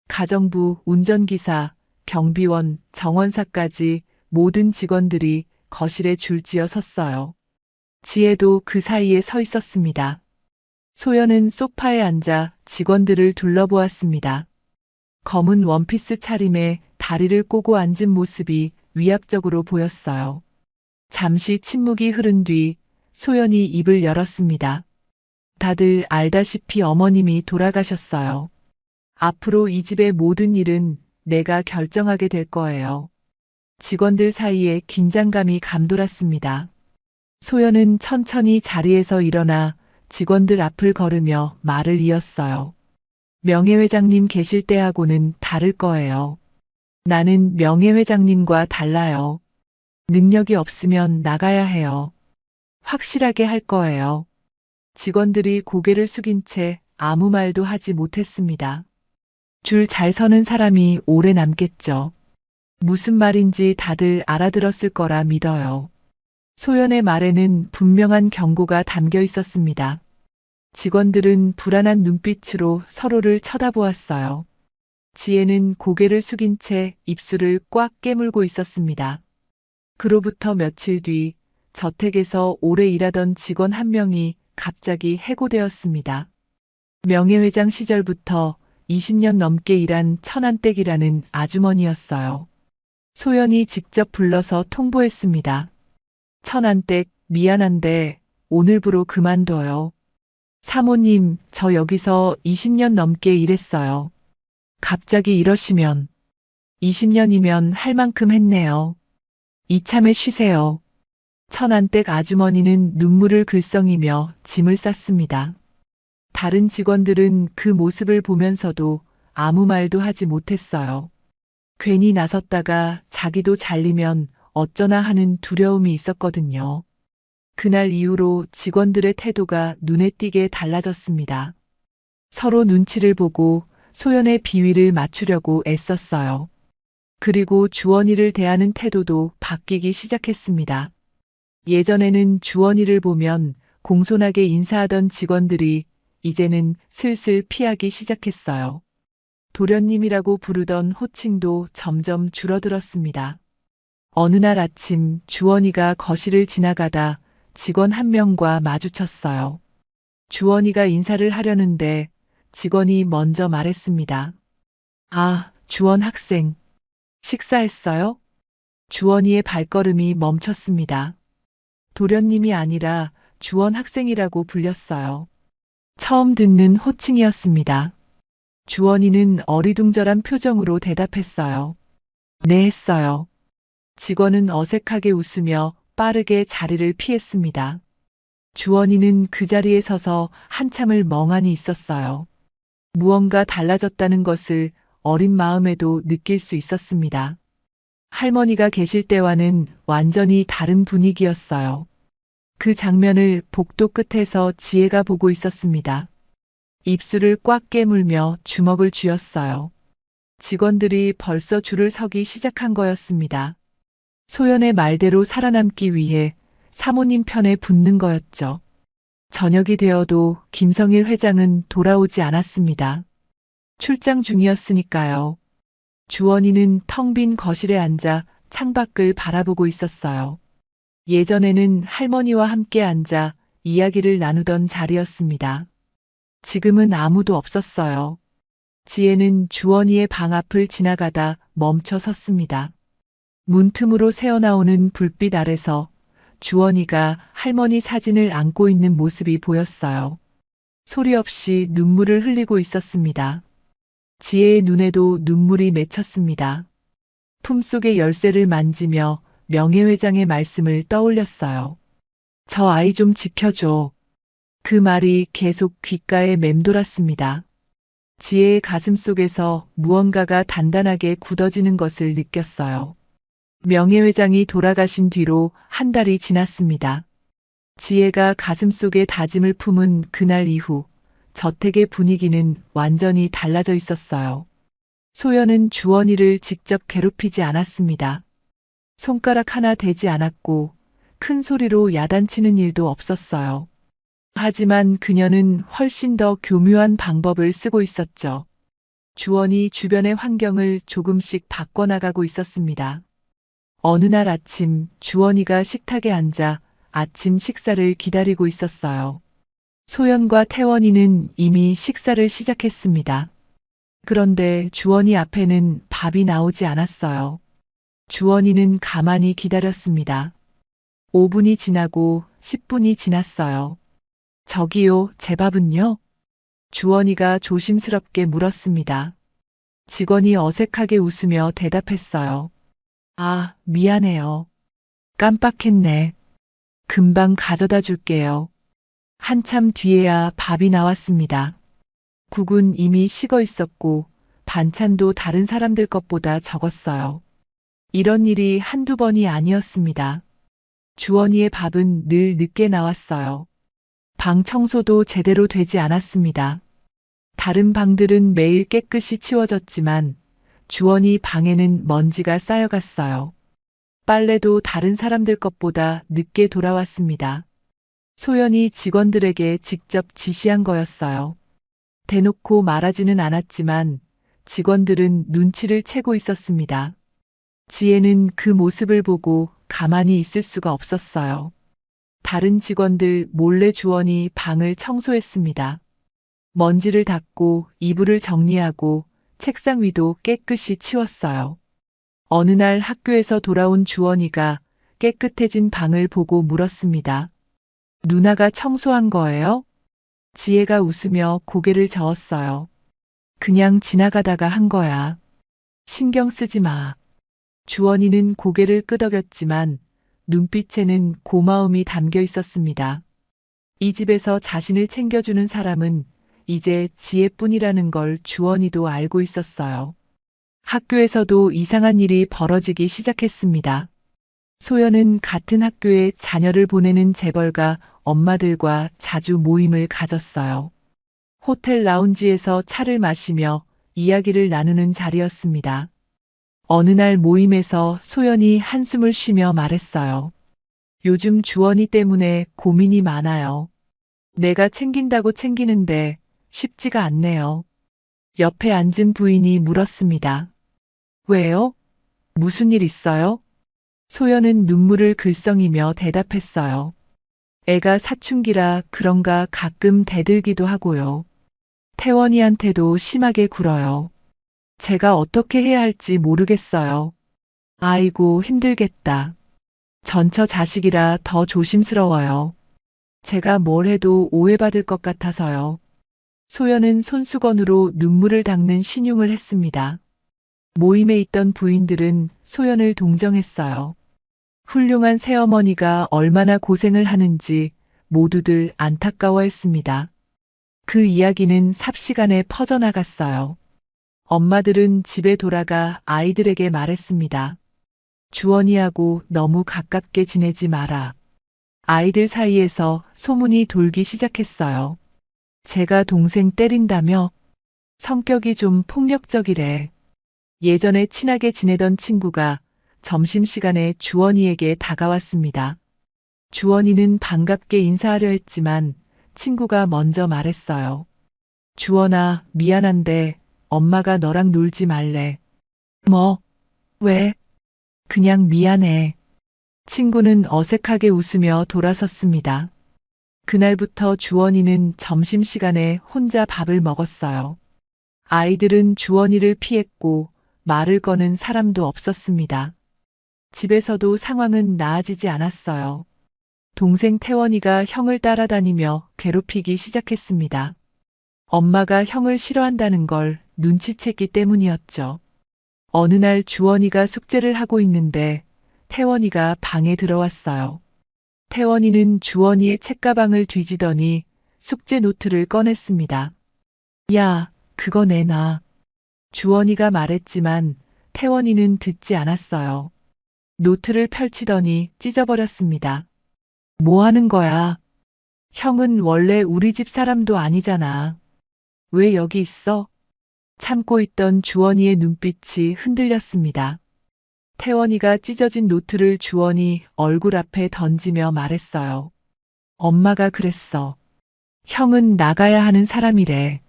가정부, 운전기사, 경비원, 정원사까지 모든 직원들이 거실에 줄지어 섰어요. 지혜도 그 사이에 서 있었습니다. 소연은 소파에 앉아 직원들을 둘러보았습니다. 검은 원피스 차림에 다리를 꼬고 앉은 모습이 위압적으로 보였어요. 잠시 침묵이 흐른 뒤 소연이 입을 열었습니다. 다들 알다시피 어머님이 돌아가셨어요. 앞으로 이 집의 모든 일은 내가 결정하게 될 거예요. 직원들 사이에 긴장감이 감돌았습니다. 소연은 천천히 자리에서 일어나 직원들 앞을 걸으며 말을 이었어요. 명예회장님 계실 때하고는 다를 거예요. 나는 명예회장님과 달라요. 능력이 없으면 나가야 해요. 확실하게 할 거예요. 직원들이 고개를 숙인 채 아무 말도 하지 못했습니다. 줄 잘 서는 사람이 오래 남겠죠. 무슨 말인지 다들 알아들었을 거라 믿어요. 소연의 말에는 분명한 경고가 담겨 있었습니다. 직원들은 불안한 눈빛으로 서로를 쳐다보았어요. 지혜는 고개를 숙인 채 입술을 꽉 깨물고 있었습니다. 그로부터 며칠 뒤 저택에서 오래 일하던 직원 한 명이 갑자기 해고되었습니다. 명예회장 시절부터 20년 넘게 일한 천안댁이라는 아주머니였어요. 소연이 직접 불러서 통보했습니다. 천안댁, 미안한데 오늘부로 그만둬요. 사모님, 저 여기서 20년 넘게 일했어요. 갑자기 이러시면 20년이면 할 만큼 했네요. 이참에 쉬세요. 천안댁 아주머니는 눈물을 글썽이며 짐을 쌌습니다. 다른 직원들은 그 모습을 보면서도 아무 말도 하지 못했어요. 괜히 나섰다가 자기도 잘리면 어쩌나 하는 두려움이 있었거든요. 그날 이후로 직원들의 태도가 눈에 띄게 달라졌습니다. 서로 눈치를 보고 소연의 비위를 맞추려고 애썼어요. 그리고 주원이를 대하는 태도도 바뀌기 시작했습니다. 예전에는 주원이를 보면 공손하게 인사하던 직원들이 이제는 슬슬 피하기 시작했어요. 도련님이라고 부르던 호칭도 점점 줄어들었습니다. 어느 날 아침 주원이가 거실을 지나가다 직원 한 명과 마주쳤어요. 주원이가 인사를 하려는데 직원이 먼저 말했습니다. 아, 주원 학생. 식사했어요? 주원이의 발걸음이 멈췄습니다. 도련님이 아니라 주원 학생이라고 불렸어요. 처음 듣는 호칭이었습니다. 주원이는 어리둥절한 표정으로 대답했어요. 네, 했어요. 직원은 어색하게 웃으며 빠르게 자리를 피했습니다. 주원이는 그 자리에 서서 한참을 멍하니 있었어요. 무언가 달라졌다는 것을 어린 마음에도 느낄 수 있었습니다. 할머니가 계실 때와는 완전히 다른 분위기였어요. 그 장면을 복도 끝에서 지혜가 보고 있었습니다. 입술을 꽉 깨물며 주먹을 쥐었어요. 직원들이 벌써 줄을 서기 시작한 거였습니다. 소연의 말대로 살아남기 위해 사모님 편에 붙는 거였죠. 저녁이 되어도 김성일 회장은 돌아오지 않았습니다. 출장 중이었으니까요. 주원이는 텅 빈 거실에 앉아 창밖을 바라보고 있었어요. 예전에는 할머니와 함께 앉아 이야기를 나누던 자리였습니다. 지금은 아무도 없었어요. 지혜는 주원이의 방 앞을 지나가다 멈춰 섰습니다. 문틈으로 새어나오는 불빛 아래서 주원이가 할머니 사진을 안고 있는 모습이 보였어요. 소리 없이 눈물을 흘리고 있었습니다. 지혜의 눈에도 눈물이 맺혔습니다. 품속의 열쇠를 만지며 명예회장의 말씀을 떠올렸어요. 저 아이 좀 지켜줘. 그 말이 계속 귓가에 맴돌았습니다. 지혜의 가슴 속에서 무언가가 단단하게 굳어지는 것을 느꼈어요. 명예회장이 돌아가신 뒤로 한 달이 지났습니다. 지혜가 가슴속에 다짐을 품은 그날 이후 저택의 분위기는 완전히 달라져 있었어요. 소연은 주원이를 직접 괴롭히지 않았습니다. 손가락 하나 대지 않았고 큰 소리로 야단치는 일도 없었어요. 하지만 그녀는 훨씬 더 교묘한 방법을 쓰고 있었죠. 주원이 주변의 환경을 조금씩 바꿔나가고 있었습니다. 어느 날 아침 주원이가 식탁에 앉아 아침 식사를 기다리고 있었어요. 소연과 태원이는 이미 식사를 시작했습니다. 그런데 주원이 앞에는 밥이 나오지 않았어요. 주원이는 가만히 기다렸습니다. 5분이 지나고 10분이 지났어요. 저기요, 제 밥은요? 주원이가 조심스럽게 물었습니다. 직원이 어색하게 웃으며 대답했어요. 아, 미안해요. 깜빡했네. 금방 가져다 줄게요. 한참 뒤에야 밥이 나왔습니다. 국은 이미 식어 있었고 반찬도 다른 사람들 것보다 적었어요. 이런 일이 한두 번이 아니었습니다. 주원이의 밥은 늘 늦게 나왔어요. 방 청소도 제대로 되지 않았습니다. 다른 방들은 매일 깨끗이 치워졌지만 주원이 방에는 먼지가 쌓여갔어요. 빨래도 다른 사람들 것보다 늦게 돌아왔습니다. 소연이 직원들에게 직접 지시한 거였어요. 대놓고 말하지는 않았지만 직원들은 눈치를 채고 있었습니다. 지혜는 그 모습을 보고 가만히 있을 수가 없었어요. 다른 직원들 몰래 주원이 방을 청소했습니다. 먼지를 닦고 이불을 정리하고 책상 위도 깨끗이 치웠어요. 어느 날 학교에서 돌아온 주원이가 깨끗해진 방을 보고 물었습니다. 누나가 청소한 거예요? 지혜가 웃으며 고개를 저었어요. 그냥 지나가다가 한 거야. 신경 쓰지 마. 주원이는 고개를 끄덕였지만 눈빛에는 고마움이 담겨 있었습니다. 이 집에서 자신을 챙겨주는 사람은 이제 지혜뿐이라는 걸 주원이도 알고 있었어요. 학교에서도 이상한 일이 벌어지기 시작했습니다. 소연은 같은 학교에 자녀를 보내는 재벌가 엄마들과 자주 모임을 가졌어요. 호텔 라운지에서 차를 마시며 이야기를 나누는 자리였습니다. 어느 날 모임에서 소연이 한숨을 쉬며 말했어요. 요즘 주원이 때문에 고민이 많아요. 내가 챙긴다고 챙기는데 쉽지가 않네요. 옆에 앉은 부인이 물었습니다. 왜요? 무슨 일 있어요? 소연은 눈물을 글썽이며 대답했어요. 애가 사춘기라 그런가 가끔 대들기도 하고요. 태원이한테도 심하게 굴어요. 제가 어떻게 해야 할지 모르겠어요. 아이고, 힘들겠다. 전처 자식이라 더 조심스러워요. 제가 뭘 해도 오해받을 것 같아서요. 소연은 손수건으로 눈물을 닦는 신용을 했습니다. 모임에 있던 부인들은 소연을 동정했어요. 훌륭한 새어머니가 얼마나 고생을 하는지 모두들 안타까워했습니다. 그 이야기는 삽시간에 퍼져나갔어요. 엄마들은 집에 돌아가 아이들에게 말했습니다. 주원이하고 너무 가깝게 지내지 마라. 아이들 사이에서 소문이 돌기 시작했어요. 제가 동생 때린다며? 성격이 좀 폭력적이래. 예전에 친하게 지내던 친구가 점심시간에 주원이에게 다가왔습니다. 주원이는 반갑게 인사하려 했지만 친구가 먼저 말했어요. 주원아, 미안한데 엄마가 너랑 놀지 말래. 뭐? 왜? 그냥 미안해. 친구는 어색하게 웃으며 돌아섰습니다. 그날부터 주원이는 점심시간에 혼자 밥을 먹었어요. 아이들은 주원이를 피했고 말을 거는 사람도 없었습니다. 집에서도 상황은 나아지지 않았어요. 동생 태원이가 형을 따라다니며 괴롭히기 시작했습니다. 엄마가 형을 싫어한다는 걸 눈치챘기 때문이었죠. 어느 날 주원이가 숙제를 하고 있는데 태원이가 방에 들어왔어요. 태원이는 주원이의 책가방을 뒤지더니 숙제 노트를 꺼냈습니다. 야, 그거 내놔. 주원이가 말했지만 태원이는 듣지 않았어요. 노트를 펼치더니 찢어버렸습니다. 뭐 하는 거야? 형은 원래 우리 집 사람도 아니잖아. 왜 여기 있어? 참고 있던 주원이의 눈빛이 흔들렸습니다. 태원이가 찢어진 노트를 주원이 얼굴 앞에 던지며 말했어요. 엄마가 그랬어. 형은 나가야 하는 사람이래.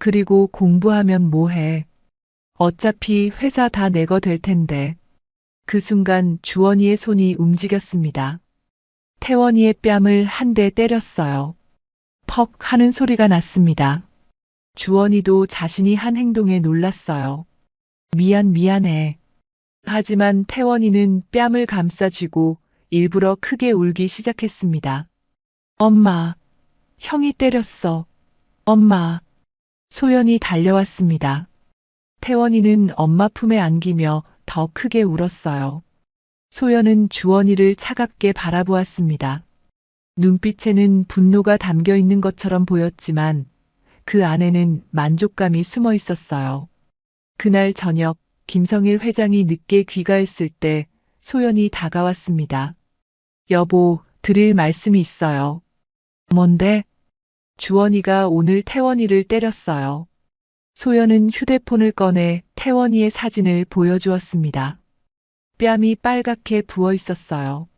그리고 공부하면 뭐해. 어차피 회사 다 내 거 될 텐데. 그 순간 주원이의 손이 움직였습니다. 태원이의 뺨을 한 대 때렸어요. 퍽 하는 소리가 났습니다. 주원이도 자신이 한 행동에 놀랐어요. 미안해. 하지만 태원이는 뺨을 감싸쥐고 일부러 크게 울기 시작했습니다. 엄마, 형이 때렸어. 엄마. 소연이 달려왔습니다. 태원이는 엄마 품에 안기며 더 크게 울었어요. 소연은 주원이를 차갑게 바라보았습니다. 눈빛에는 분노가 담겨 있는 것처럼 보였지만 그 안에는 만족감이 숨어 있었어요. 그날 저녁 김성일 회장이 늦게 귀가했을 때 소연이 다가왔습니다. 여보, 드릴 말씀이 있어요. 뭔데? 주원이가 오늘 태원이를 때렸어요. 소연은 휴대폰을 꺼내 태원이의 사진을 보여주었습니다. 뺨이 빨갛게 부어 있었어요.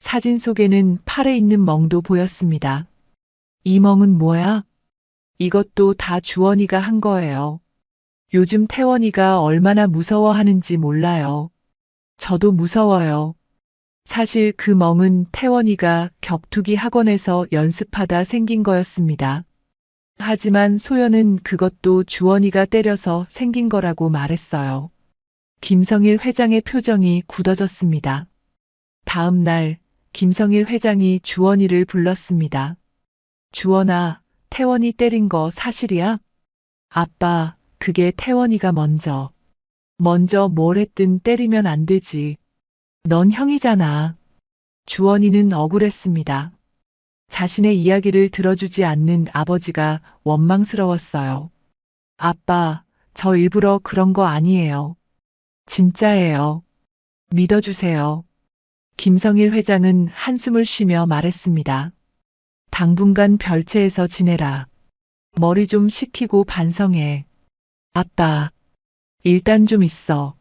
사진 속에는 팔에 있는 멍도 보였습니다. 이 멍은 뭐야? 이것도 다 주원이가 한 거예요. 요즘 태원이가 얼마나 무서워하는지 몰라요. 저도 무서워요. 사실 그 멍은 태원이가 격투기 학원에서 연습하다 생긴 거였습니다. 하지만 소연은 그것도 주원이가 때려서 생긴 거라고 말했어요. 김성일 회장의 표정이 굳어졌습니다. 다음 날 김성일 회장이 주원이를 불렀습니다. 주원아, 태원이 때린 거 사실이야? 아빠, 그게 태원이가 먼저 뭘 했든 때리면 안 되지. 넌 형이잖아. 주원이는 억울했습니다. 자신의 이야기를 들어주지 않는 아버지가 원망스러웠어요. 아빠, 저 일부러 그런 거 아니에요. 진짜예요. 믿어주세요. 김성일 회장은 한숨을 쉬며 말했습니다. 당분간 별채에서 지내라. 머리 좀 식히고 반성해. 아빠, 일단 좀 있어.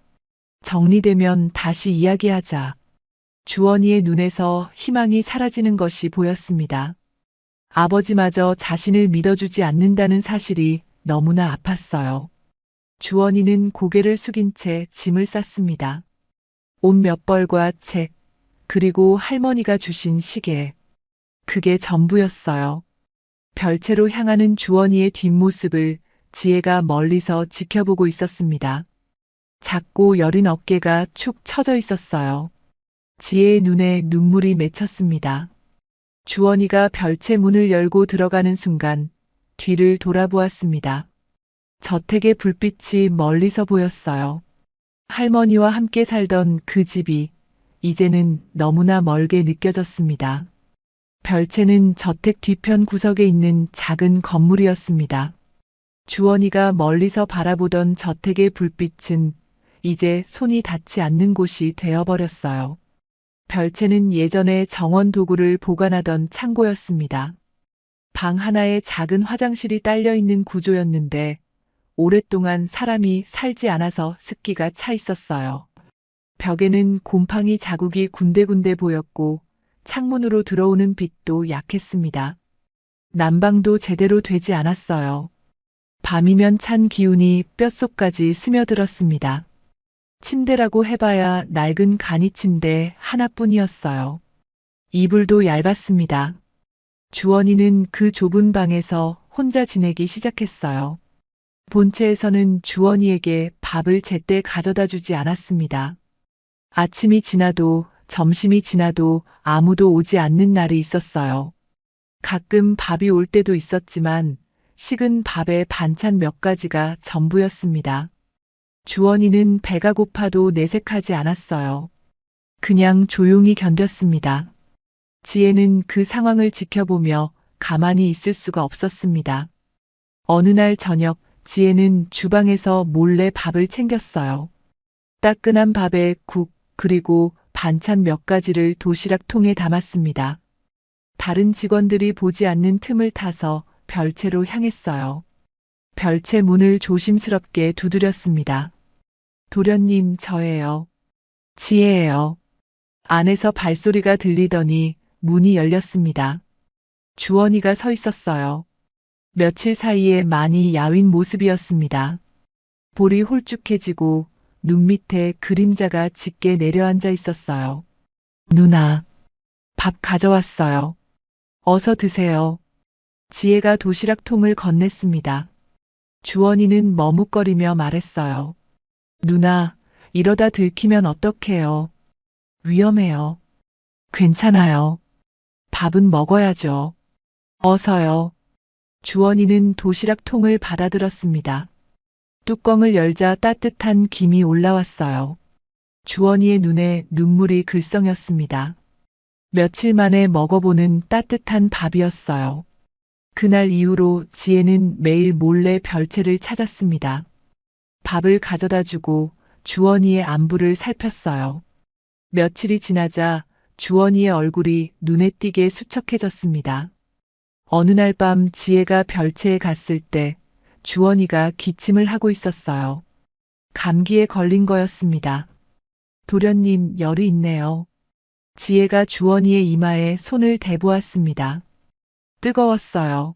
정리되면 다시 이야기하자. 주원이의 눈에서 희망이 사라지는 것이 보였습니다. 아버지마저 자신을 믿어주지 않는다는 사실이 너무나 아팠어요. 주원이는 고개를 숙인 채 짐을 쌌습니다. 옷 몇 벌과 책, 그리고 할머니가 주신 시계. 그게 전부였어요. 별채로 향하는 주원이의 뒷모습을 지혜가 멀리서 지켜보고 있었습니다. 작고 여린 어깨가 축 처져 있었어요. 지혜의 눈에 눈물이 맺혔습니다. 주원이가 별채 문을 열고 들어가는 순간 뒤를 돌아보았습니다. 저택의 불빛이 멀리서 보였어요. 할머니와 함께 살던 그 집이 이제는 너무나 멀게 느껴졌습니다. 별채는 저택 뒤편 구석에 있는 작은 건물이었습니다. 주원이가 멀리서 바라보던 저택의 불빛은 이제 손이 닿지 않는 곳이 되어버렸어요. 별채는 예전에 정원 도구를 보관하던 창고였습니다. 방 하나에 작은 화장실이 딸려 있는 구조였는데 오랫동안 사람이 살지 않아서 습기가 차 있었어요. 벽에는 곰팡이 자국이 군데군데 보였고 창문으로 들어오는 빛도 약했습니다. 난방도 제대로 되지 않았어요. 밤이면 찬 기운이 뼛속까지 스며들었습니다. 침대라고 해봐야 낡은 간이 침대 하나뿐이었어요. 이불도 얇았습니다. 주원이는 그 좁은 방에서 혼자 지내기 시작했어요. 본체에서는 주원이에게 밥을 제때 가져다 주지 않았습니다. 아침이 지나도 점심이 지나도 아무도 오지 않는 날이 있었어요. 가끔 밥이 올 때도 있었지만 식은 밥에 반찬 몇 가지가 전부였습니다. 주원이는 배가 고파도 내색하지 않았어요. 그냥 조용히 견뎠습니다. 지혜는 그 상황을 지켜보며 가만히 있을 수가 없었습니다. 어느 날 저녁 지혜는 주방에서 몰래 밥을 챙겼어요. 따끈한 밥에 국, 그리고 반찬 몇 가지를 도시락통에 담았습니다. 다른 직원들이 보지 않는 틈을 타서 별채로 향했어요. 별채 문을 조심스럽게 두드렸습니다. 도련님, 저예요. 지혜예요. 안에서 발소리가 들리더니 문이 열렸습니다. 주원이가 서 있었어요. 며칠 사이에 많이 야윈 모습이었습니다. 볼이 홀쭉해지고 눈 밑에 그림자가 짙게 내려앉아 있었어요. 누나, 밥 가져왔어요. 어서 드세요. 지혜가 도시락통을 건넸습니다. 주원이는 머뭇거리며 말했어요. 누나, 이러다 들키면 어떡해요. 위험해요. 괜찮아요. 밥은 먹어야죠. 어서요. 주원이는 도시락통을 받아들었습니다. 뚜껑을 열자 따뜻한 김이 올라왔어요. 주원이의 눈에 눈물이 글썽였습니다. 며칠 만에 먹어보는 따뜻한 밥이었어요. 그날 이후로 지혜는 매일 몰래 별채를 찾았습니다. 밥을 가져다 주고 주원이의 안부를 살폈어요. 며칠이 지나자 주원이의 얼굴이 눈에 띄게 수척해졌습니다. 어느 날 밤 지혜가 별채에 갔을 때 주원이가 기침을 하고 있었어요. 감기에 걸린 거였습니다. 도련님, 열이 있네요. 지혜가 주원이의 이마에 손을 대보았습니다. 뜨거웠어요.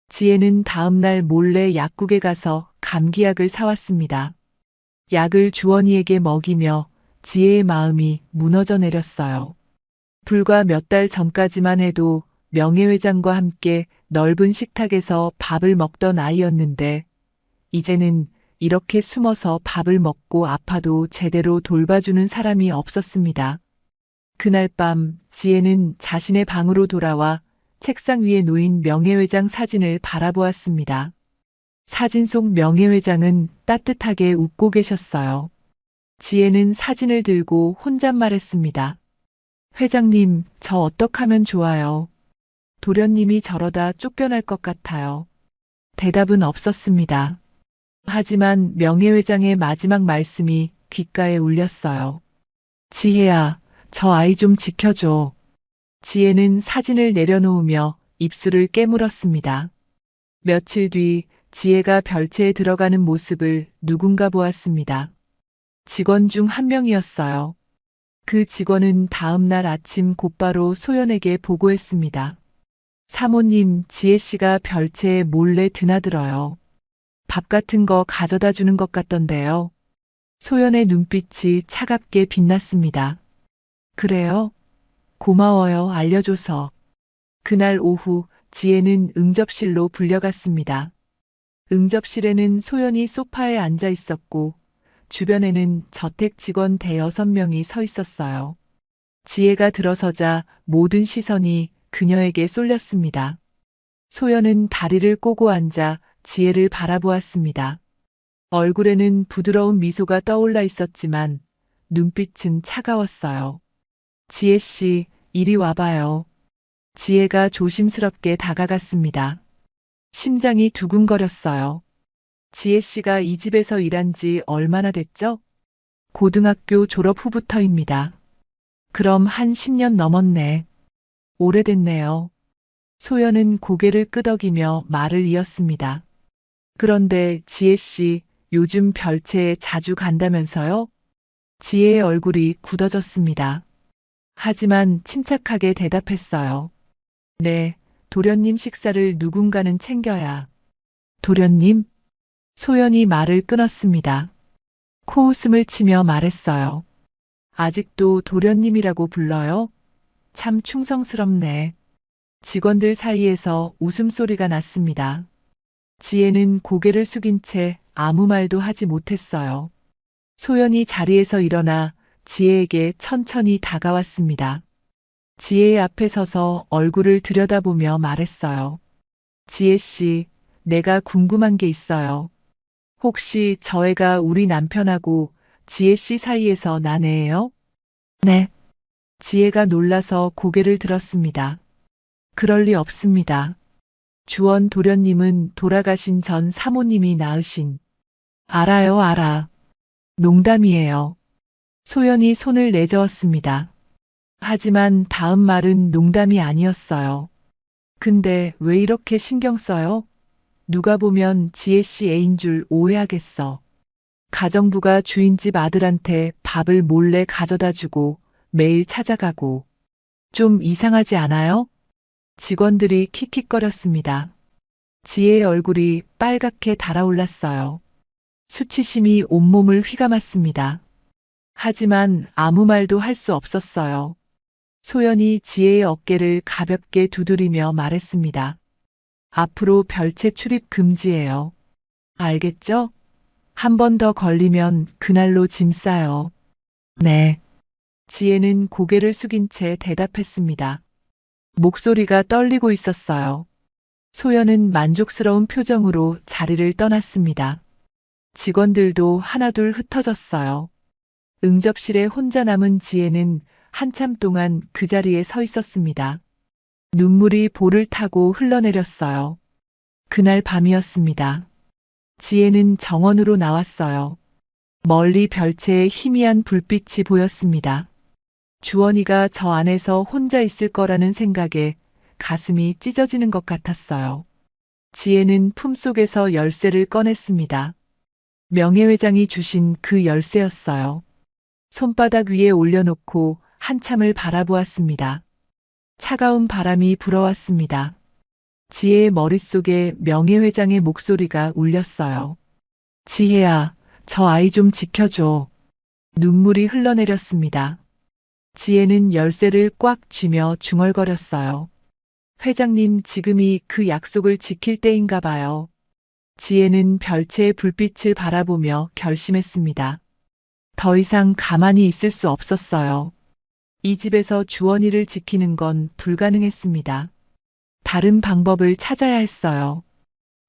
지혜는 다음 날 몰래 약국에 가서 감기약을 사왔습니다. 약을 주원이에게 먹이며 지혜의 마음이 무너져 내렸어요. 불과 몇 달 전까지만 해도 명예회장과 함께 넓은 식탁에서 밥을 먹던 아이였는데 이제는 이렇게 숨어서 밥을 먹고 아파도 제대로 돌봐주는 사람이 없었습니다. 그날 밤 지혜는 자신의 방으로 돌아와 책상 위에 놓인 명예회장 사진을 바라보았습니다. 사진 속 명예회장은 따뜻하게 웃고 계셨어요. 지혜는 사진을 들고 혼잣말했습니다. 회장님, 저 어떡하면 좋아요? 도련님이 저러다 쫓겨날 것 같아요. 대답은 없었습니다. 하지만 명예회장의 마지막 말씀이 귓가에 울렸어요. 지혜야, 저 아이 좀 지켜줘. 지혜는 사진을 내려놓으며 입술을 깨물었습니다. 며칠 뒤 지혜가 별채에 들어가는 모습을 누군가 보았습니다. 직원 중 한 명이었어요. 그 직원은 다음 날 아침 곧바로 소연에게 보고했습니다. 사모님, 지혜 씨가 별채에 몰래 드나들어요. 밥 같은 거 가져다 주는 것 같던데요. 소연의 눈빛이 차갑게 빛났습니다. 그래요? 고마워요, 알려줘서. 그날 오후 지혜는 응접실로 불려갔습니다. 응접실에는 소연이 소파에 앉아 있었고 주변에는 저택 직원 대여섯 명이 서 있었어요. 지혜가 들어서자 모든 시선이 그녀에게 쏠렸습니다. 소연은 다리를 꼬고 앉아 지혜를 바라보았습니다. 얼굴에는 부드러운 미소가 떠올라 있었지만 눈빛은 차가웠어요. 지혜 씨, 이리 와봐요. 지혜가 조심스럽게 다가갔습니다. 심장이 두근거렸어요. 지혜 씨가 이 집에서 일한 지 얼마나 됐죠? 고등학교 졸업 후부터입니다. 그럼 한 10년 넘었네. 오래됐네요. 소연은 고개를 끄덕이며 말을 이었습니다. 그런데 지혜 씨, 요즘 별채에 자주 간다면서요? 지혜의 얼굴이 굳어졌습니다. 하지만 침착하게 대답했어요. 네, 도련님 식사를 누군가는 챙겨야. 도련님? 소연이 말을 끊었습니다. 코웃음을 치며 말했어요. 아직도 도련님이라고 불러요? 참 충성스럽네. 직원들 사이에서 웃음소리가 났습니다. 지혜는 고개를 숙인 채 아무 말도 하지 못했어요. 소연이 자리에서 일어나 지혜에게 천천히 다가왔습니다. 지혜의 앞에 서서 얼굴을 들여다보며 말했어요. 지혜 씨, 내가 궁금한 게 있어요. 혹시 저 애가 우리 남편하고 지혜 씨 사이에서 난 애예요? 네. 지혜가 놀라서 고개를 들었습니다. 그럴 리 없습니다. 주원 도련님은 돌아가신 전 사모님이 낳으신. 알아요, 알아. 농담이에요. 소연이 손을 내저었습니다. 하지만 다음 말은 농담이 아니었어요. 근데 왜 이렇게 신경 써요? 누가 보면 지혜 씨 애인 줄 오해하겠어. 가정부가 주인집 아들한테 밥을 몰래 가져다 주고 매일 찾아가고. 좀 이상하지 않아요? 직원들이 킥킥거렸습니다. 지혜의 얼굴이 빨갛게 달아올랐어요. 수치심이 온몸을 휘감았습니다. 하지만 아무 말도 할 수 없었어요. 소연이 지혜의 어깨를 가볍게 두드리며 말했습니다. 앞으로 별채 출입 금지예요. 알겠죠? 한 번 더 걸리면 그날로 짐 싸요. 네. 지혜는 고개를 숙인 채 대답했습니다. 목소리가 떨리고 있었어요. 소연은 만족스러운 표정으로 자리를 떠났습니다. 직원들도 하나둘 흩어졌어요. 응접실에 혼자 남은 지혜는 한참 동안 그 자리에 서 있었습니다. 눈물이 볼을 타고 흘러내렸어요. 그날 밤이었습니다. 지혜는 정원으로 나왔어요. 멀리 별채에 희미한 불빛이 보였습니다. 주원이가 저 안에서 혼자 있을 거라는 생각에 가슴이 찢어지는 것 같았어요. 지혜는 품속에서 열쇠를 꺼냈습니다. 명예회장이 주신 그 열쇠였어요. 손바닥 위에 올려놓고 한참을 바라보았습니다. 차가운 바람이 불어왔습니다. 지혜의 머릿속에 명예회장의 목소리가 울렸어요. 지혜야, 저 아이 좀 지켜줘. 눈물이 흘러내렸습니다. 지혜는 열쇠를 꽉 쥐며 중얼거렸어요. 회장님, 지금이 그 약속을 지킬 때인가 봐요. 지혜는 별채의 불빛을 바라보며 결심했습니다. 더 이상 가만히 있을 수 없었어요. 이 집에서 주원이를 지키는 건 불가능했습니다. 다른 방법을 찾아야 했어요.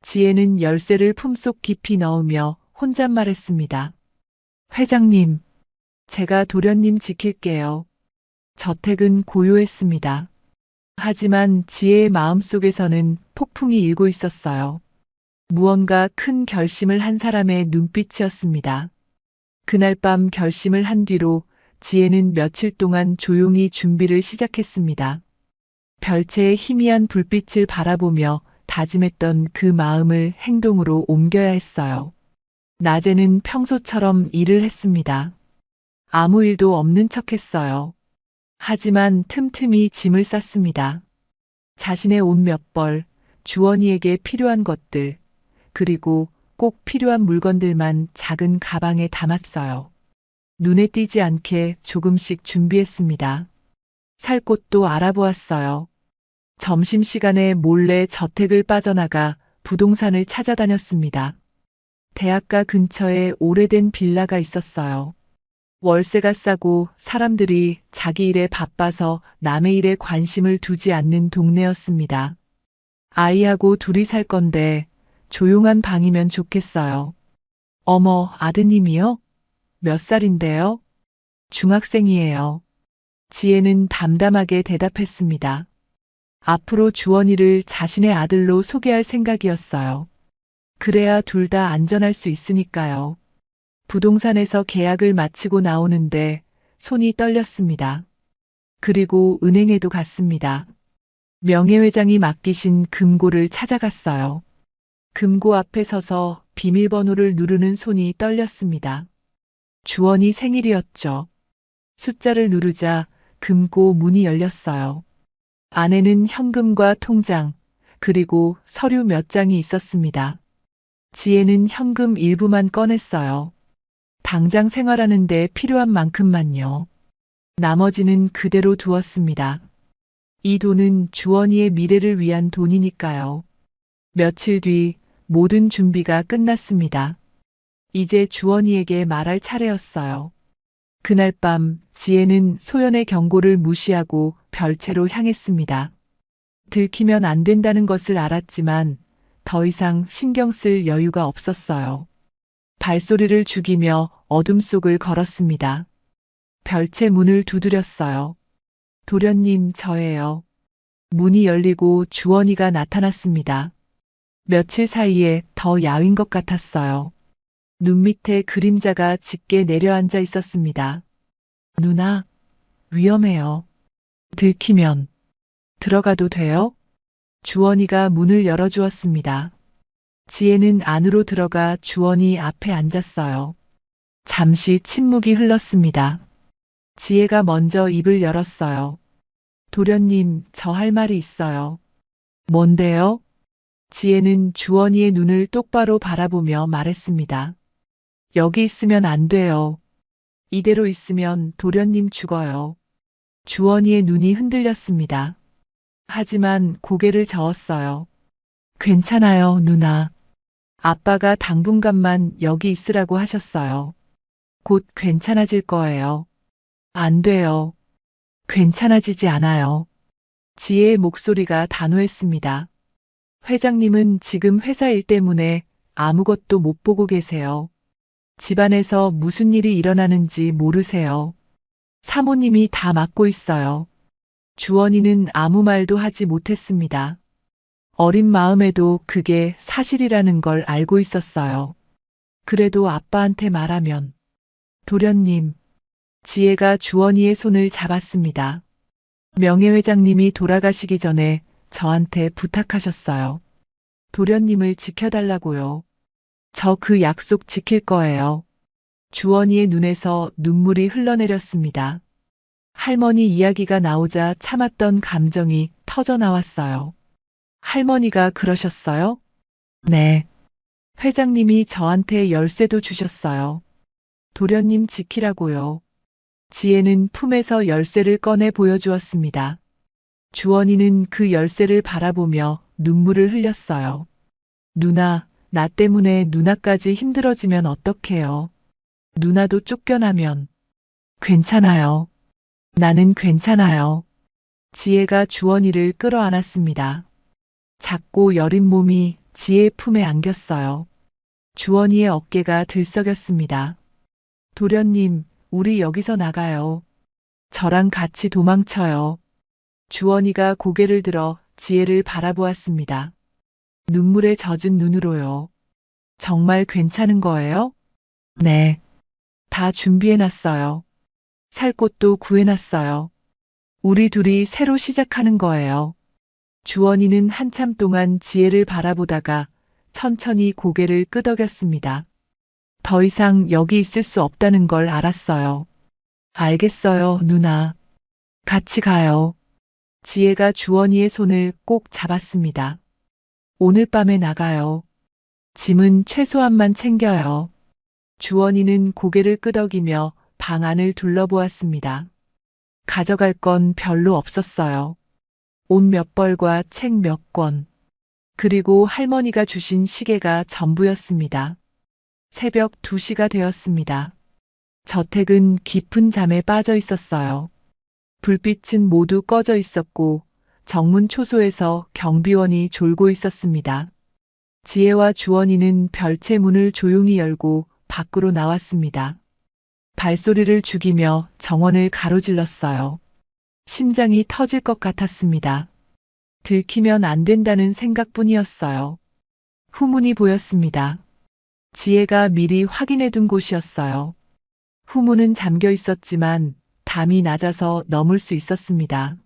지혜는 열쇠를 품속 깊이 넣으며 혼잣말했습니다. 회장님, 제가 도련님 지킬게요. 저택은 고요했습니다. 하지만 지혜의 마음속에서는 폭풍이 일고 있었어요. 무언가 큰 결심을 한 사람의 눈빛이었습니다. 그날 밤 결심을 한 뒤로 지혜는 며칠 동안 조용히 준비를 시작했습니다. 별채의 희미한 불빛을 바라보며 다짐했던 그 마음을 행동으로 옮겨야 했어요. 낮에는 평소처럼 일을 했습니다. 아무 일도 없는 척 했어요. 하지만 틈틈이 짐을 쌌습니다. 자신의 옷 몇 벌, 주원이에게 필요한 것들, 그리고 꼭 필요한 물건들만 작은 가방에 담았어요. 눈에 띄지 않게 조금씩 준비했습니다. 살 곳도 알아보았어요. 점심시간에 몰래 저택을 빠져나가 부동산을 찾아다녔습니다. 대학가 근처에 오래된 빌라가 있었어요. 월세가 싸고 사람들이 자기 일에 바빠서 남의 일에 관심을 두지 않는 동네였습니다. 아이하고 둘이 살 건데 조용한 방이면 좋겠어요. 어머, 아드님이요? 몇 살인데요? 중학생이에요. 지혜는 담담하게 대답했습니다. 앞으로 주원이를 자신의 아들로 소개할 생각이었어요. 그래야 둘 다 안전할 수 있으니까요. 부동산에서 계약을 마치고 나오는데 손이 떨렸습니다. 그리고 은행에도 갔습니다. 명예회장이 맡기신 금고를 찾아갔어요. 금고 앞에 서서 비밀번호를 누르는 손이 떨렸습니다. 주원이 생일이었죠. 숫자를 누르자 금고 문이 열렸어요. 안에는 현금과 통장, 그리고 서류 몇 장이 있었습니다. 지혜는 현금 일부만 꺼냈어요. 당장 생활하는데 필요한 만큼만요. 나머지는 그대로 두었습니다. 이 돈은 주원이의 미래를 위한 돈이니까요. 며칠 뒤 모든 준비가 끝났습니다. 이제 주원이에게 말할 차례였어요. 그날 밤 지혜는 소연의 경고를 무시하고 별채로 향했습니다. 들키면 안 된다는 것을 알았지만 더 이상 신경 쓸 여유가 없었어요. 발소리를 죽이며 어둠 속을 걸었습니다. 별채 문을 두드렸어요. 도련님, 저예요. 문이 열리고 주원이가 나타났습니다. 며칠 사이에 더 야윈 것 같았어요. 눈 밑에 그림자가 짙게 내려앉아 있었습니다. 누나, 위험해요. 들키면 들어가도 돼요? 주원이가 문을 열어주었습니다. 지혜는 안으로 들어가 주원이 앞에 앉았어요. 잠시 침묵이 흘렀습니다. 지혜가 먼저 입을 열었어요. 도련님, 저 할 말이 있어요. 뭔데요? 지혜는 주원이의 눈을 똑바로 바라보며 말했습니다. 여기 있으면 안 돼요. 이대로 있으면 도련님 죽어요. 주원이의 눈이 흔들렸습니다. 하지만 고개를 저었어요. 괜찮아요, 누나. 아빠가 당분간만 여기 있으라고 하셨어요. 곧 괜찮아질 거예요. 안 돼요. 괜찮아지지 않아요. 지혜의 목소리가 단호했습니다. 회장님은 지금 회사 일 때문에 아무것도 못 보고 계세요. 집안에서 무슨 일이 일어나는지 모르세요. 사모님이 다 맡고 있어요. 주원이는 아무 말도 하지 못했습니다. 어린 마음에도 그게 사실이라는 걸 알고 있었어요. 그래도 아빠한테 말하면. 도련님, 지혜가 주원이의 손을 잡았습니다. 명예회장님이 돌아가시기 전에 저한테 부탁하셨어요. 도련님을 지켜달라고요. 저 그 약속 지킬 거예요. 주원이의 눈에서 눈물이 흘러내렸습니다. 할머니 이야기가 나오자 참았던 감정이 터져 나왔어요. 할머니가 그러셨어요? 네. 회장님이 저한테 열쇠도 주셨어요. 도련님 지키라고요. 지혜는 품에서 열쇠를 꺼내 보여주었습니다. 주원이는 그 열쇠를 바라보며 눈물을 흘렸어요. 누나, 나 때문에 누나까지 힘들어지면 어떡해요? 누나도 쫓겨나면. 괜찮아요. 나는 괜찮아요. 지혜가 주원이를 끌어안았습니다. 작고 여린 몸이 지혜의 품에 안겼어요. 주원이의 어깨가 들썩였습니다. 도련님, 우리 여기서 나가요. 저랑 같이 도망쳐요. 주원이가 고개를 들어 지혜를 바라보았습니다. 눈물에 젖은 눈으로요. 정말 괜찮은 거예요? 네. 다 준비해놨어요. 살 곳도 구해놨어요. 우리 둘이 새로 시작하는 거예요. 주원이는 한참 동안 지혜를 바라보다가 천천히 고개를 끄덕였습니다. 더 이상 여기 있을 수 없다는 걸 알았어요. 알겠어요, 누나. 같이 가요. 지혜가 주원이의 손을 꼭 잡았습니다. 오늘 밤에 나가요. 짐은 최소한만 챙겨요. 주원이는 고개를 끄덕이며 방 안을 둘러보았습니다. 가져갈 건 별로 없었어요. 옷 몇 벌과 책 몇 권, 그리고 할머니가 주신 시계가 전부였습니다. 새벽 2시가 되었습니다. 저택은 깊은 잠에 빠져 있었어요. 불빛은 모두 꺼져 있었고 정문 초소에서 경비원이 졸고 있었습니다. 지혜와 주원이는 별채 문을 조용히 열고 밖으로 나왔습니다. 발소리를 죽이며 정원을 가로질렀어요. 심장이 터질 것 같았습니다. 들키면 안 된다는 생각뿐이었어요. 후문이 보였습니다. 지혜가 미리 확인해 둔 곳이었어요. 후문은 잠겨 있었지만 담이 낮아서 넘을 수 있었습니다.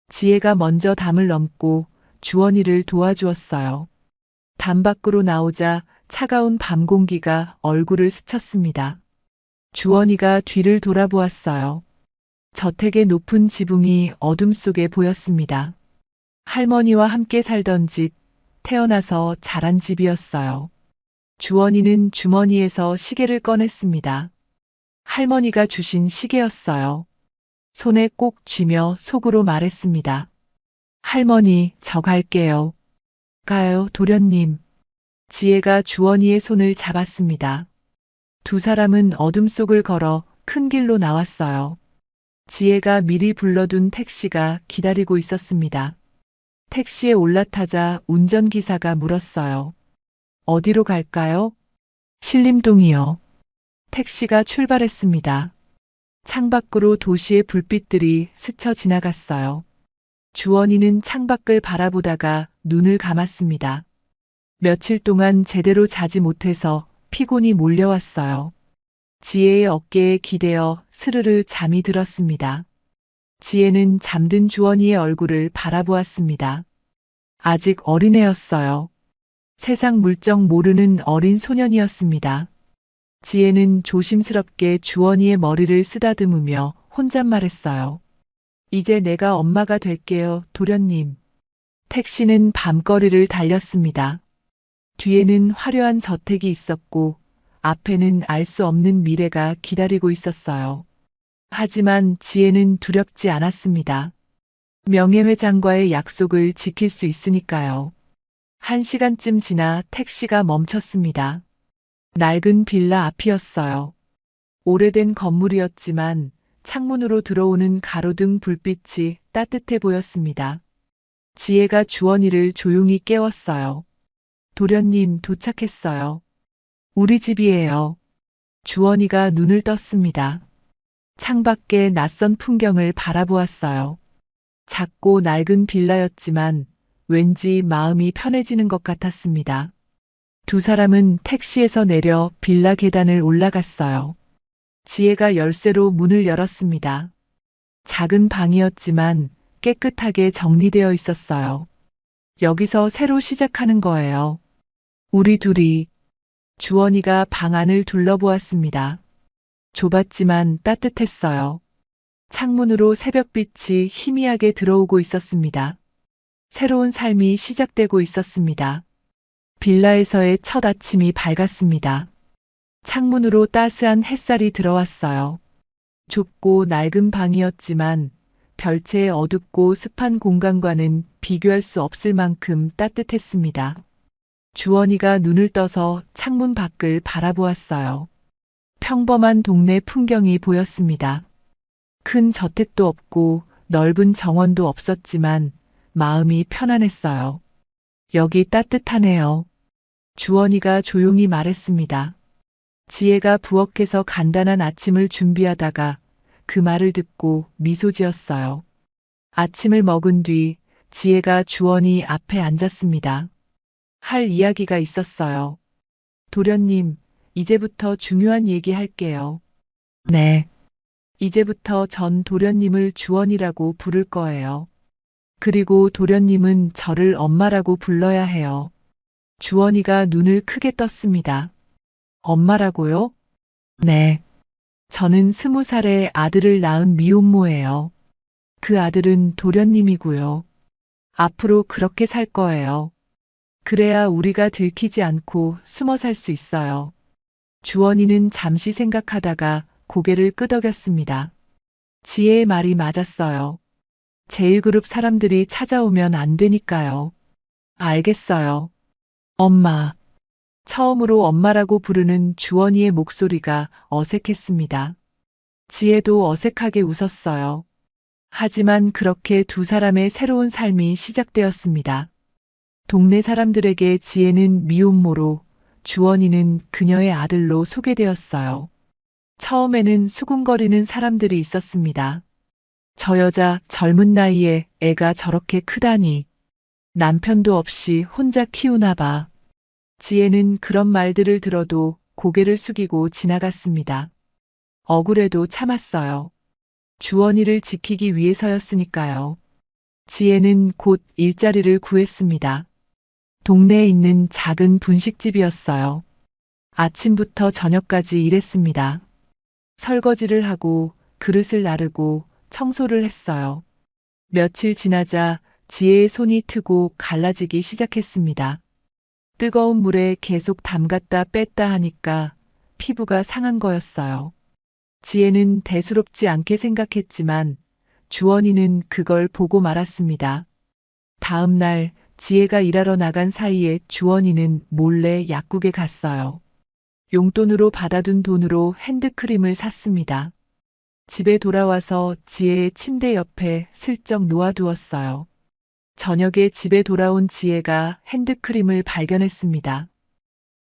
지혜가 먼저 담을 넘고 주원이를 도와주었어요. 담 밖으로 나오자 차가운 밤 공기가 얼굴을 스쳤습니다. 주원이가 뒤를 돌아보았어요. 저택의 높은 지붕이 어둠 속에 보였습니다. 할머니와 함께 살던 집, 태어나서 자란 집이었어요. 주원이는 주머니에서 시계를 꺼냈습니다. 할머니가 주신 시계였어요. 손에 꼭 쥐며 속으로 말했습니다. 할머니, 저 갈게요. 가요, 도련님. 지혜가 주원이의 손을 잡았습니다. 두 사람은 어둠 속을 걸어 큰 길로 나왔어요. 지혜가 미리 불러둔 택시가 기다리고 있었습니다. 택시에 올라타자 운전기사가 물었어요. 어디로 갈까요? 신림동이요. 택시가 출발했습니다. 창밖으로 도시의 불빛들이 스쳐 지나갔어요. 주원이는 창밖을 바라보다가 눈을 감았습니다. 며칠 동안 제대로 자지 못해서 피곤이 몰려왔어요. 지혜의 어깨에 기대어 스르르 잠이 들었습니다. 지혜는 잠든 주원이의 얼굴을 바라보았습니다. 아직 어린애였어요. 세상 물정 모르는 어린 소년이었습니다. 지혜는 조심스럽게 주원이의 머리를 쓰다듬으며 혼잣말했어요. 이제 내가 엄마가 될게요, 도련님. 택시는 밤거리를 달렸습니다. 뒤에는 화려한 저택이 있었고 앞에는 알 수 없는 미래가 기다리고 있었어요. 하지만 지혜는 두렵지 않았습니다. 명예회장과의 약속을 지킬 수 있으니까요. 1시간쯤 지나 택시가 멈췄습니다. 낡은 빌라 앞이었어요. 오래된 건물이었지만 창문으로 들어오는 가로등 불빛이 따뜻해 보였습니다. 지혜가 주원이를 조용히 깨웠어요. 도련님, 도착했어요. 우리 집이에요. 주원이가 눈을 떴습니다. 창밖의 낯선 풍경을 바라보았어요. 작고 낡은 빌라였지만 왠지 마음이 편해지는 것 같았습니다. 두 사람은 택시에서 내려 빌라 계단을 올라갔어요. 지혜가 열쇠로 문을 열었습니다. 작은 방이었지만 깨끗하게 정리되어 있었어요. 여기서 새로 시작하는 거예요. 우리 둘이. 주원이가 방 안을 둘러보았습니다. 좁았지만 따뜻했어요. 창문으로 새벽빛이 희미하게 들어오고 있었습니다. 새로운 삶이 시작되고 있었습니다. 빌라에서의 첫 아침이 밝았습니다. 창문으로 따스한 햇살이 들어왔어요. 좁고 낡은 방이었지만 별채의 어둡고 습한 공간과는 비교할 수 없을 만큼 따뜻했습니다. 주원이가 눈을 떠서 창문 밖을 바라보았어요. 평범한 동네 풍경이 보였습니다. 큰 저택도 없고 넓은 정원도 없었지만 마음이 편안했어요. 여기 따뜻하네요. 주원이가 조용히 말했습니다. 지혜가 부엌에서 간단한 아침을 준비하다가 그 말을 듣고 미소 지었어요. 아침을 먹은 뒤 지혜가 주원이 앞에 앉았습니다. 할 이야기가 있었어요. 도련님, 이제부터 중요한 얘기 할게요. 네. 이제부터 전 도련님을 주원이라고 부를 거예요. 그리고 도련님은 저를 엄마라고 불러야 해요. 주원이가 눈을 크게 떴습니다. 엄마라고요? 네. 저는 20살의 아들을 낳은 미혼모예요. 그 아들은 도련님이고요. 앞으로 그렇게 살 거예요. 그래야 우리가 들키지 않고 숨어 살 수 있어요. 주원이는 잠시 생각하다가 고개를 끄덕였습니다. 지혜의 말이 맞았어요. 제1그룹 사람들이 찾아오면 안 되니까요. 알겠어요. 엄마. 처음으로 엄마라고 부르는 주원이의 목소리가 어색했습니다. 지혜도 어색하게 웃었어요. 하지만 그렇게 두 사람의 새로운 삶이 시작되었습니다. 동네 사람들에게 지혜는 미혼모로 주원이는 그녀의 아들로 소개되었어요. 처음에는 수군거리는 사람들이 있었습니다. 저 여자 젊은 나이에 애가 저렇게 크다니. 남편도 없이 혼자 키우나 봐. 지혜는 그런 말들을 들어도 고개를 숙이고 지나갔습니다. 억울해도 참았어요. 주원이를 지키기 위해서였으니까요. 지혜는 곧 일자리를 구했습니다. 동네에 있는 작은 분식집이었어요. 아침부터 저녁까지 일했습니다. 설거지를 하고 그릇을 나르고 청소를 했어요. 며칠 지나자 지혜의 손이 트고 갈라지기 시작했습니다. 뜨거운 물에 계속 담갔다 뺐다 하니까 피부가 상한 거였어요. 지혜는 대수롭지 않게 생각했지만 주원이는 그걸 보고 말았습니다. 다음 날 지혜가 일하러 나간 사이에 주원이는 몰래 약국에 갔어요. 용돈으로 받아둔 돈으로 핸드크림을 샀습니다. 집에 돌아와서 지혜의 침대 옆에 슬쩍 놓아두었어요. 저녁에 집에 돌아온 지혜가 핸드크림을 발견했습니다.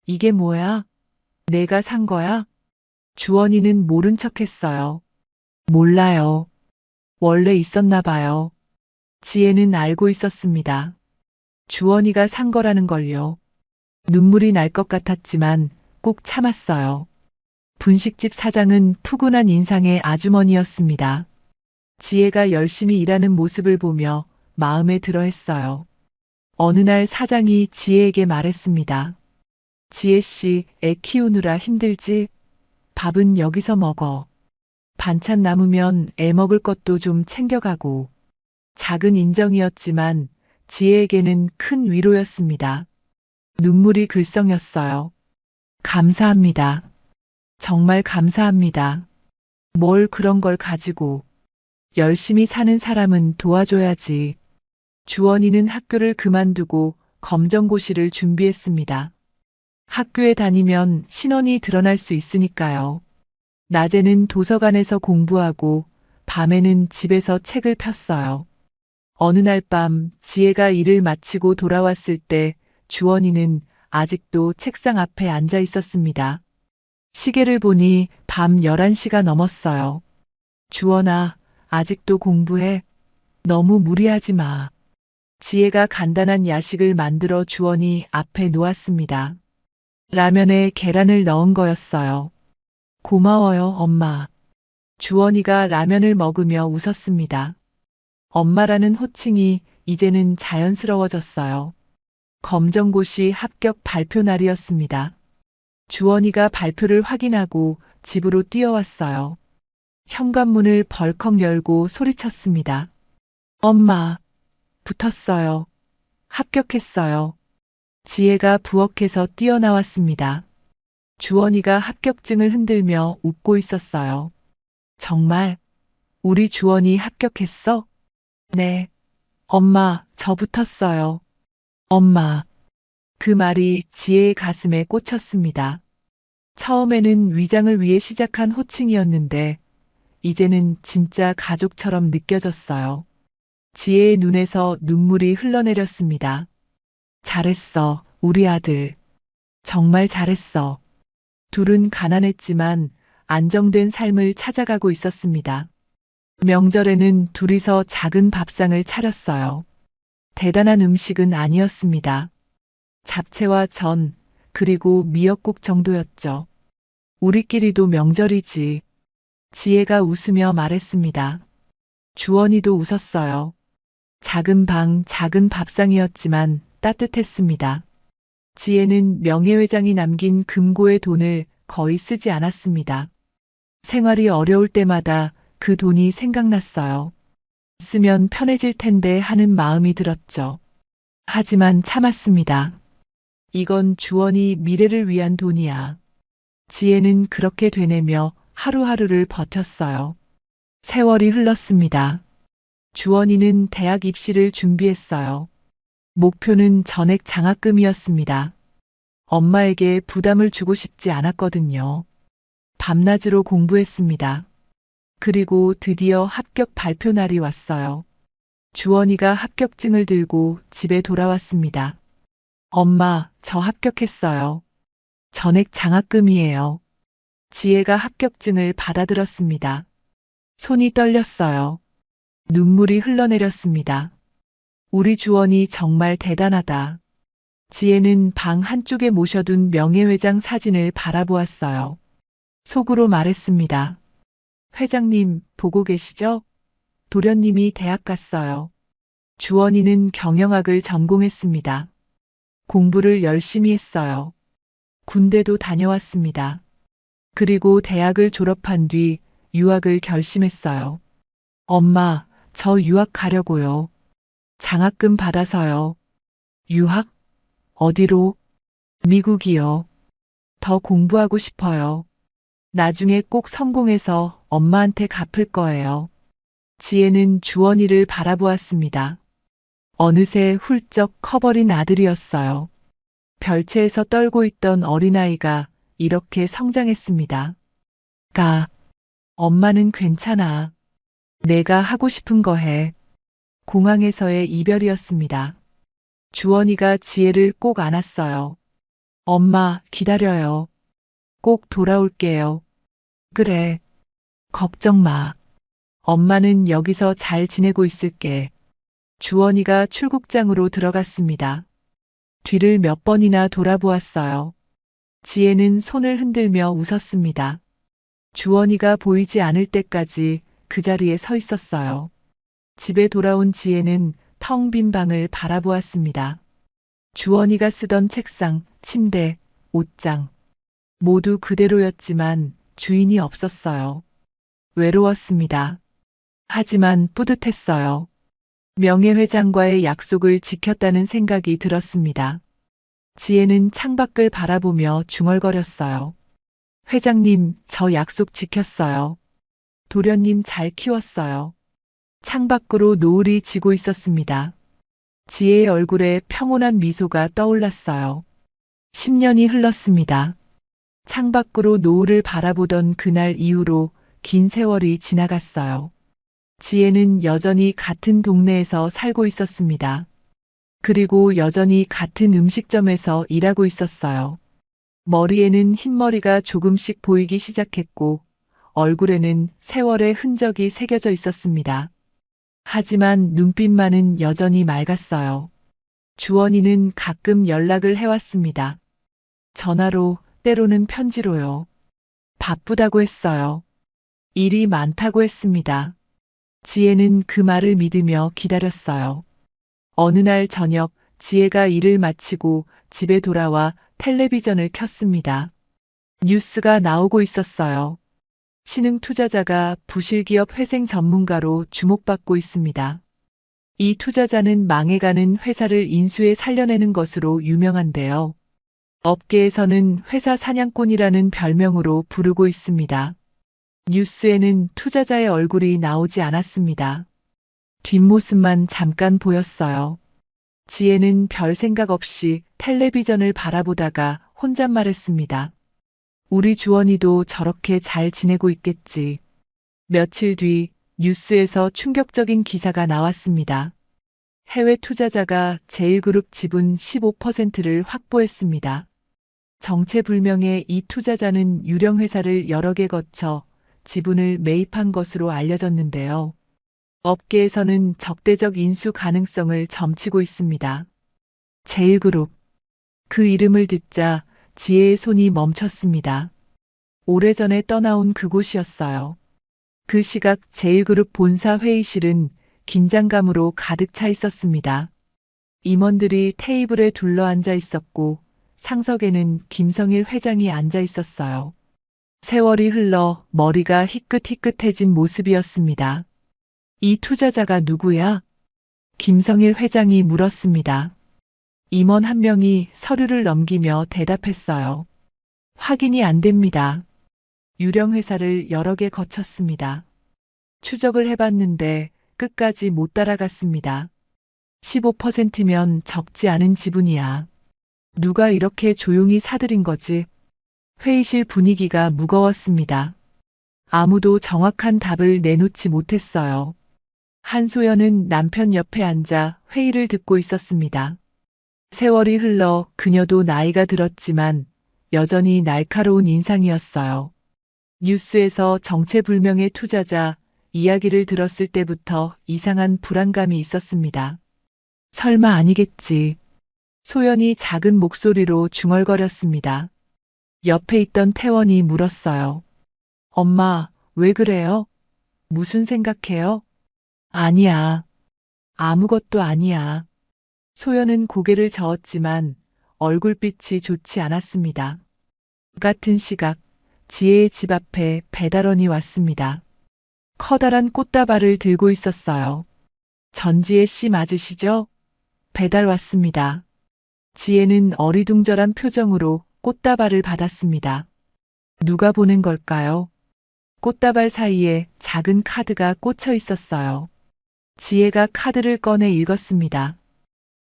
이게 뭐야? 내가 산 거야? 주원이는 모른 척 했어요. 몰라요. 원래 있었나 봐요. 지혜는 알고 있었습니다. 주원이가 산 거라는 걸요. 눈물이 날 것 같았지만 꾹 참았어요. 분식집 사장은 푸근한 인상의 아주머니였습니다. 지혜가 열심히 일하는 모습을 보며 마음에 들어 했어요. 어느 날 사장이 지혜에게 말했습니다. 지혜 씨, 애 키우느라 힘들지? 밥은 여기서 먹어. 반찬 남으면 애 먹을 것도 좀 챙겨가고. 작은 인정이었지만 지혜에게는 큰 위로였습니다. 눈물이 글썽였어요. 감사합니다. 정말 감사합니다. 뭘 그런 걸 가지고. 열심히 사는 사람은 도와줘야지. 주원이는 학교를 그만두고 검정고시를 준비했습니다. 학교에 다니면 신원이 드러날 수 있으니까요. 낮에는 도서관에서 공부하고 밤에는 집에서 책을 폈어요. 어느 날 밤 지혜가 일을 마치고 돌아왔을 때 주원이는 아직도 책상 앞에 앉아 있었습니다. 시계를 보니 밤 11시가 넘었어요. 주원아, 아직도 공부해. 너무 무리하지 마. 지혜가 간단한 야식을 만들어 주원이 앞에 놓았습니다. 라면에 계란을 넣은 거였어요. 고마워요, 엄마. 주원이가 라면을 먹으며 웃었습니다. 엄마라는 호칭이 이제는 자연스러워졌어요. 검정고시 합격 발표 날이었습니다. 주원이가 발표를 확인하고 집으로 뛰어왔어요. 현관문을 벌컥 열고 소리쳤습니다. 엄마, 붙었어요. 합격했어요. 지혜가 부엌에서 뛰어나왔습니다. 주원이가 합격증을 흔들며 웃고 있었어요. 정말? 우리 주원이 합격했어? 네. 엄마, 저 붙었어요. 엄마. 그 말이 지혜의 가슴에 꽂혔습니다. 처음에는 위장을 위해 시작한 호칭이었는데, 이제는 진짜 가족처럼 느껴졌어요. 지혜의 눈에서 눈물이 흘러내렸습니다. 잘했어, 우리 아들. 정말 잘했어. 둘은 가난했지만 안정된 삶을 찾아가고 있었습니다. 명절에는 둘이서 작은 밥상을 차렸어요. 대단한 음식은 아니었습니다. 잡채와 전, 그리고 미역국 정도였죠. 우리끼리도 명절이지. 지혜가 웃으며 말했습니다. 주원이도 웃었어요. 작은 방, 작은 밥상이었지만 따뜻했습니다. 지혜는 명예회장이 남긴 금고의 돈을 거의 쓰지 않았습니다. 생활이 어려울 때마다 그 돈이 생각났어요. 쓰면 편해질 텐데 하는 마음이 들었죠. 하지만 참았습니다. 이건 주원이 미래를 위한 돈이야. 지혜는 그렇게 되뇌며 하루하루를 버텼어요. 세월이 흘렀습니다. 주원이는 대학 입시를 준비했어요. 목표는 전액 장학금이었습니다. 엄마에게 부담을 주고 싶지 않았거든요. 밤낮으로 공부했습니다. 그리고 드디어 합격 발표 날이 왔어요. 주원이가 합격증을 들고 집에 돌아왔습니다. 엄마, 저 합격했어요. 전액 장학금이에요. 지혜가 합격증을 받아들었습니다. 손이 떨렸어요. 눈물이 흘러내렸습니다. 우리 주원이 정말 대단하다. 지혜는 방 한쪽에 모셔둔 명예회장 사진을 바라보았어요. 속으로 말했습니다. 회장님, 보고 계시죠? 도련님이 대학 갔어요. 주원이는 경영학을 전공했습니다. 공부를 열심히 했어요. 군대도 다녀왔습니다. 그리고 대학을 졸업한 뒤 유학을 결심했어요. 엄마, 저 유학 가려고요. 장학금 받아서요. 유학? 어디로? 미국이요. 더 공부하고 싶어요. 나중에 꼭 성공해서 엄마한테 갚을 거예요. 지혜는 주원이를 바라보았습니다. 어느새 훌쩍 커버린 아들이었어요. 별채에서 떨고 있던 어린아이가 이렇게 성장했습니다. 엄마는 괜찮아. 내가 하고 싶은 거 해. 공항에서의 이별이었습니다. 주원이가 지혜를 꼭 안았어요. 엄마, 기다려요. 꼭 돌아올게요. 그래. 걱정 마. 엄마는 여기서 잘 지내고 있을게. 주원이가 출국장으로 들어갔습니다. 뒤를 몇 번이나 돌아보았어요. 지혜는 손을 흔들며 웃었습니다. 주원이가 보이지 않을 때까지 그 자리에 서 있었어요. 집에 돌아온 지혜는 텅 빈 방을 바라보았습니다. 주원이가 쓰던 책상, 침대, 옷장 모두 그대로였지만 주인이 없었어요. 외로웠습니다. 하지만 뿌듯했어요. 명예회장과의 약속을 지켰다는 생각이 들었습니다. 지혜는 창밖을 바라보며 중얼거렸어요. 회장님, 저 약속 지켰어요. 도련님 잘 키웠어요. 창밖으로 노을이 지고 있었습니다. 지혜의 얼굴에 평온한 미소가 떠올랐어요. 10년이 흘렀습니다. 창밖으로 노을을 바라보던 그날 이후로 긴 세월이 지나갔어요. 지혜는 여전히 같은 동네에서 살고 있었습니다. 그리고 여전히 같은 음식점에서 일하고 있었어요. 머리에는 흰머리가 조금씩 보이기 시작했고 얼굴에는 세월의 흔적이 새겨져 있었습니다. 하지만 눈빛만은 여전히 맑았어요. 주원이는 가끔 연락을 해왔습니다. 전화로, 때로는 편지로요. 바쁘다고 했어요. 일이 많다고 했습니다. 지혜는 그 말을 믿으며 기다렸어요. 어느 날 저녁, 지혜가 일을 마치고 집에 돌아와 텔레비전을 켰습니다. 뉴스가 나오고 있었어요. 신흥 투자자가 부실기업 회생 전문가로 주목받고 있습니다. 이 투자자는 망해가는 회사를 인수해 살려내는 것으로 유명한데요. 업계에서는 회사 사냥꾼이라는 별명으로 부르고 있습니다. 뉴스에는 투자자의 얼굴이 나오지 않았습니다. 뒷모습만 잠깐 보였어요. 지혜는 별 생각 없이 텔레비전을 바라보다가 혼잣말했습니다. 우리 주원이도 저렇게 잘 지내고 있겠지. 며칠 뒤 뉴스에서 충격적인 기사가 나왔습니다. 해외 투자자가 제일그룹 지분 15%를 확보했습니다. 정체불명의 이 투자자는 유령 회사를 여러 개 거쳐 지분을 매입한 것으로 알려졌는데요. 업계에서는 적대적 인수 가능성을 점치고 있습니다. 제일그룹. 그 이름을 듣자 지혜의 손이 멈췄습니다. 오래전에 떠나온 그곳이었어요. 그 시각 제일그룹 본사 회의실은 긴장감으로 가득 차 있었습니다. 임원들이 테이블에 둘러앉아 있었고 상석에는 김성일 회장이 앉아 있었어요. 세월이 흘러 머리가 희끗희끗해진 모습이었습니다. 이 투자자가 누구야? 김성일 회장이 물었습니다. 임원 한 명이 서류를 넘기며 대답했어요. 확인이 안 됩니다. 유령 회사를 여러 개 거쳤습니다. 추적을 해봤는데 끝까지 못 따라갔습니다. 15%면 적지 않은 지분이야. 누가 이렇게 조용히 사들인 거지? 회의실 분위기가 무거웠습니다. 아무도 정확한 답을 내놓지 못했어요. 한소연은 남편 옆에 앉아 회의를 듣고 있었습니다. 세월이 흘러 그녀도 나이가 들었지만 여전히 날카로운 인상이었어요. 뉴스에서 정체불명의 투자자 이야기를 들었을 때부터 이상한 불안감이 있었습니다. 설마 아니겠지. 소연이 작은 목소리로 중얼거렸습니다. 옆에 있던 태원이 물었어요. 엄마, 왜 그래요? 무슨 생각해요? 아니야. 아무것도 아니야. 소연은 고개를 저었지만 얼굴빛이 좋지 않았습니다. 같은 시각, 지혜의 집 앞에 배달원이 왔습니다. 커다란 꽃다발을 들고 있었어요. 전지혜 씨 맞으시죠? 배달 왔습니다. 지혜는 어리둥절한 표정으로 꽃다발을 받았습니다. 누가 보낸 걸까요? 꽃다발 사이에 작은 카드가 꽂혀 있었어요. 지혜가 카드를 꺼내 읽었습니다.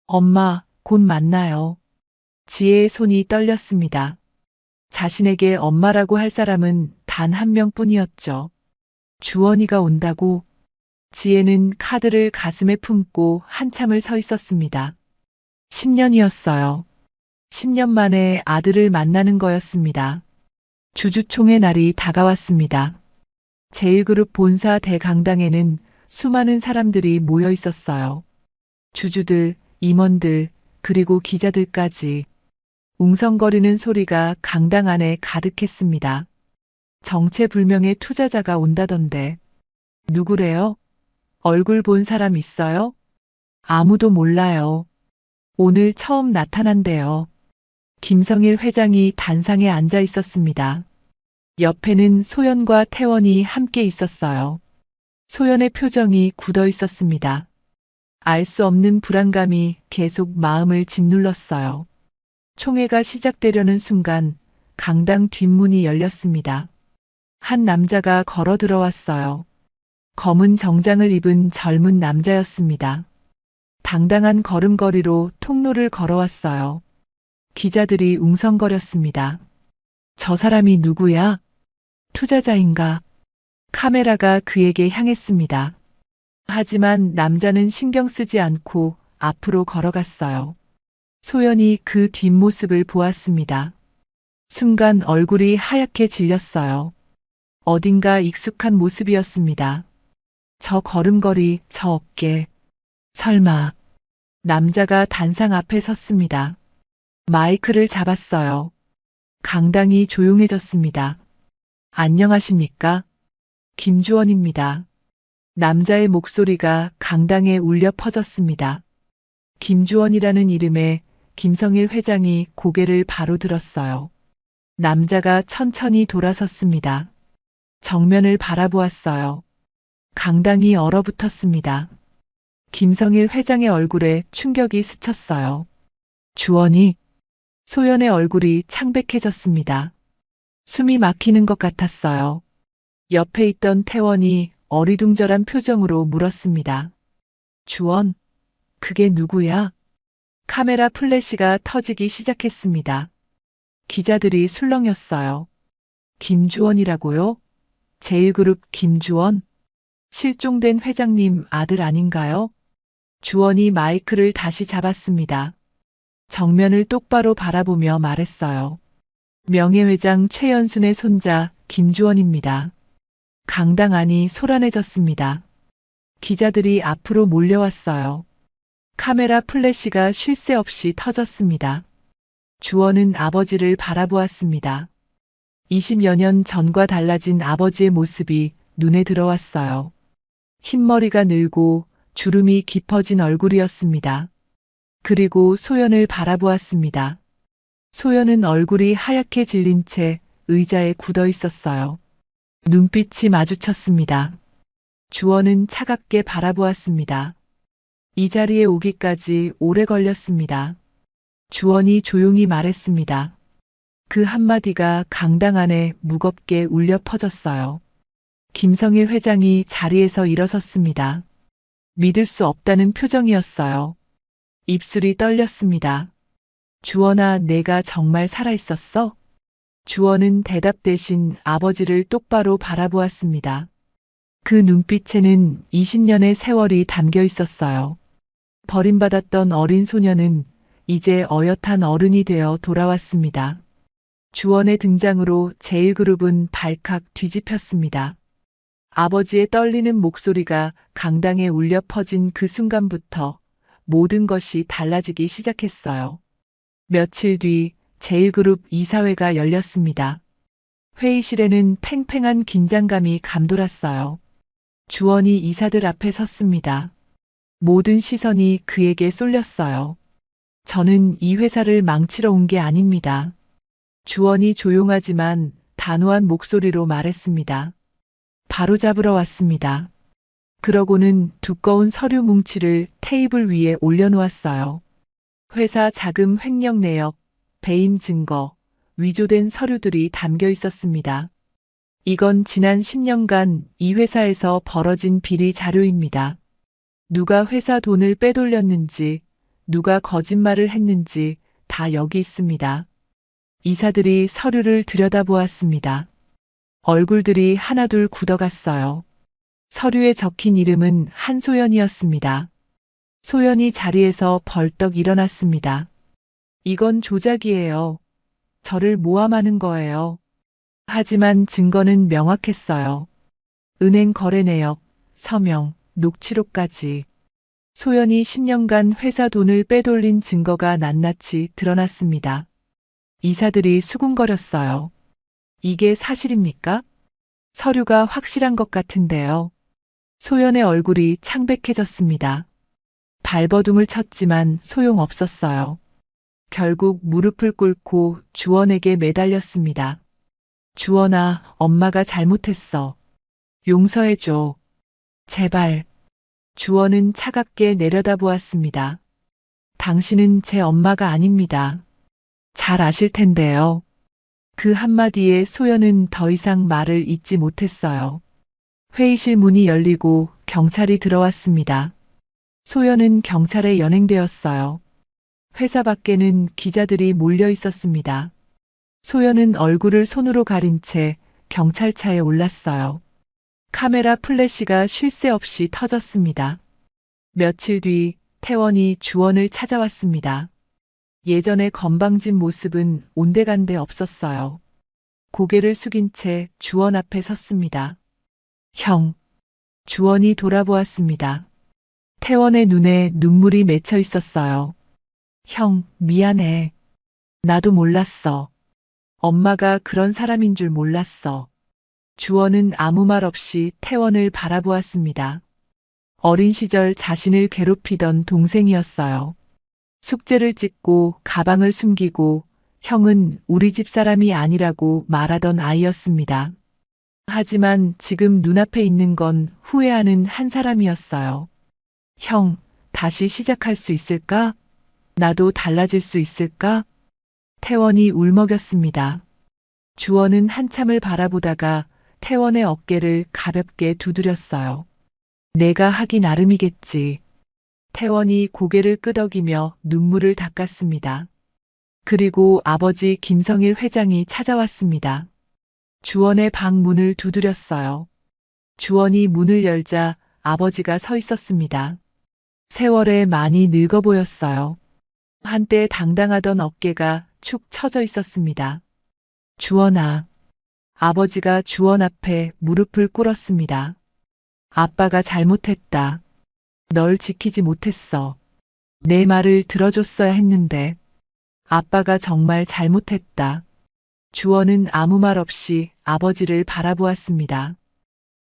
엄마, 곧 만나요. 지혜의 손이 떨렸습니다. 자신에게 엄마라고 할 사람은 단 한 명뿐이었죠. 주원이가 온다고. 지혜는 카드를 가슴에 품고 한참을 서 있었습니다. 10년이었어요. 10년 만에 아들을 만나는 거였습니다. 주주총회 날이 다가왔습니다. 제일그룹 본사 대강당에는 수많은 사람들이 모여 있었어요. 주주들, 임원들, 그리고 기자들까지. 웅성거리는 소리가 강당 안에 가득했습니다. 정체불명의 투자자가 온다던데. 누구래요? 얼굴 본 사람 있어요? 아무도 몰라요. 오늘 처음 나타난대요. 김성일 회장이 단상에 앉아 있었습니다. 옆에는 소연과 태원이 함께 있었어요. 소연의 표정이 굳어 있었습니다. 알 수 없는 불안감이 계속 마음을 짓눌렀어요. 총회가 시작되려는 순간 강당 뒷문이 열렸습니다. 한 남자가 걸어 들어왔어요. 검은 정장을 입은 젊은 남자였습니다. 당당한 걸음걸이로 통로를 걸어왔어요. 기자들이 웅성거렸습니다. 저 사람이 누구야? 투자자인가? 카메라가 그에게 향했습니다. 하지만 남자는 신경 쓰지 않고 앞으로 걸어갔어요. 소연이 그 뒷모습을 보았습니다. 순간 얼굴이 하얗게 질렸어요. 어딘가 익숙한 모습이었습니다. 저 걸음걸이, 저 어깨. 설마. 남자가 단상 앞에 섰습니다. 마이크를 잡았어요. 강당이 조용해졌습니다. 안녕하십니까? 김주원입니다. 남자의 목소리가 강당에 울려 퍼졌습니다. 김주원이라는 이름에 김성일 회장이 고개를 바로 들었어요. 남자가 천천히 돌아섰습니다. 정면을 바라보았어요. 강당이 얼어붙었습니다. 김성일 회장의 얼굴에 충격이 스쳤어요. 주원이, 소연의 얼굴이 창백해졌습니다. 숨이 막히는 것 같았어요. 옆에 있던 태원이 어리둥절한 표정으로 물었습니다. 주원, 그게 누구야? 카메라 플래시가 터지기 시작했습니다. 기자들이 술렁였어요. 김주원이라고요? 제1그룹 김주원? 실종된 회장님 아들 아닌가요? 주원이 마이크를 다시 잡았습니다. 정면을 똑바로 바라보며 말했어요. 명예회장 최연순의 손자 김주원입니다. 강당 안이 소란해졌습니다. 기자들이 앞으로 몰려왔어요. 카메라 플래시가 쉴 새 없이 터졌습니다. 주원은 아버지를 바라보았습니다. 20여 년 전과 달라진 아버지의 모습이 눈에 들어왔어요. 흰머리가 늘고 주름이 깊어진 얼굴이었습니다. 그리고 소연을 바라보았습니다. 소연은 얼굴이 하얗게 질린 채 의자에 굳어 있었어요. 눈빛이 마주쳤습니다. 주원은 차갑게 바라보았습니다. 이 자리에 오기까지 오래 걸렸습니다. 주원이 조용히 말했습니다. 그 한마디가 강당 안에 무겁게 울려 퍼졌어요. 김성일 회장이 자리에서 일어섰습니다. 믿을 수 없다는 표정이었어요. 입술이 떨렸습니다. 주원아, 내가 정말 살아있었어? 주원은 대답 대신 아버지를 똑바로 바라보았습니다. 그 눈빛에는 20년의 세월이 담겨 있었어요. 버림받았던 어린 소녀는 이제 어엿한 어른이 되어 돌아왔습니다. 주원의 등장으로 제1그룹은 발칵 뒤집혔습니다. 아버지의 떨리는 목소리가 강당에 울려 퍼진 그 순간부터 모든 것이 달라지기 시작했어요. 며칠 뒤 제1그룹 이사회가 열렸습니다. 회의실에는 팽팽한 긴장감이 감돌았어요. 주원이 이사들 앞에 섰습니다. 모든 시선이 그에게 쏠렸어요. 저는 이 회사를 망치러 온 게 아닙니다. 주원이 조용하지만 단호한 목소리로 말했습니다. 바로잡으러 왔습니다. 그러고는 두꺼운 서류 뭉치를 테이블 위에 올려놓았어요. 회사 자금 횡령 내역, 배임 증거, 위조된 서류들이 담겨 있었습니다. 이건 지난 10년간 이 회사에서 벌어진 비리 자료입니다. 누가 회사 돈을 빼돌렸는지, 누가 거짓말을 했는지 다 여기 있습니다. 이사들이 서류를 들여다보았습니다. 얼굴들이 하나둘 굳어갔어요. 서류에 적힌 이름은 한소연이었습니다. 소연이 자리에서 벌떡 일어났습니다. 이건 조작이에요. 저를 모함하는 거예요. 하지만 증거는 명확했어요. 은행 거래 내역, 서명, 녹취록까지. 소연이 10년간 회사 돈을 빼돌린 증거가 낱낱이 드러났습니다. 이사들이 수군거렸어요. 이게 사실입니까? 서류가 확실한 것 같은데요. 소연의 얼굴이 창백해졌습니다. 발버둥을 쳤지만 소용없었어요. 결국 무릎을 꿇고 주원에게 매달렸습니다. 주원아, 엄마가 잘못했어. 용서해줘. 제발. 주원은 차갑게 내려다보았습니다. 당신은 제 엄마가 아닙니다. 잘 아실 텐데요. 그 한마디에 소연은 더 이상 말을 잇지 못했어요. 회의실 문이 열리고 경찰이 들어왔습니다. 소연은 경찰에 연행되었어요. 회사 밖에는 기자들이 몰려 있었습니다. 소연은 얼굴을 손으로 가린 채 경찰차에 올랐어요. 카메라 플래시가 쉴 새 없이 터졌습니다. 며칠 뒤 태원이 주원을 찾아왔습니다. 예전의 건방진 모습은 온데간데 없었어요. 고개를 숙인 채 주원 앞에 섰습니다. 형. 주원이 돌아보았습니다. 태원의 눈에 눈물이 맺혀 있었어요. 형, 미안해. 나도 몰랐어. 엄마가 그런 사람인 줄 몰랐어. 주원은 아무 말 없이 태원을 바라보았습니다. 어린 시절 자신을 괴롭히던 동생이었어요. 숙제를 찍고 가방을 숨기고 형은 우리 집 사람이 아니라고 말하던 아이였습니다. 하지만 지금 눈앞에 있는 건 후회하는 한 사람이었어요. 형, 다시 시작할 수 있을까? 나도 달라질 수 있을까? 태원이 울먹였습니다. 주원은 한참을 바라보다가 태원의 어깨를 가볍게 두드렸어요. 내가 하기 나름이겠지. 태원이 고개를 끄덕이며 눈물을 닦았습니다. 그리고 아버지 김성일 회장이 찾아왔습니다. 주원의 방 문을 두드렸어요. 주원이 문을 열자 아버지가 서 있었습니다. 세월에 많이 늙어 보였어요. 한때 당당하던 어깨가 축 처져 있었습니다. 주원아. 아버지가 주원 앞에 무릎을 꿇었습니다. 아빠가 잘못했다. 널 지키지 못했어. 내 말을 들어줬어야 했는데. 아빠가 정말 잘못했다. 주원은 아무 말 없이 아버지를 바라보았습니다.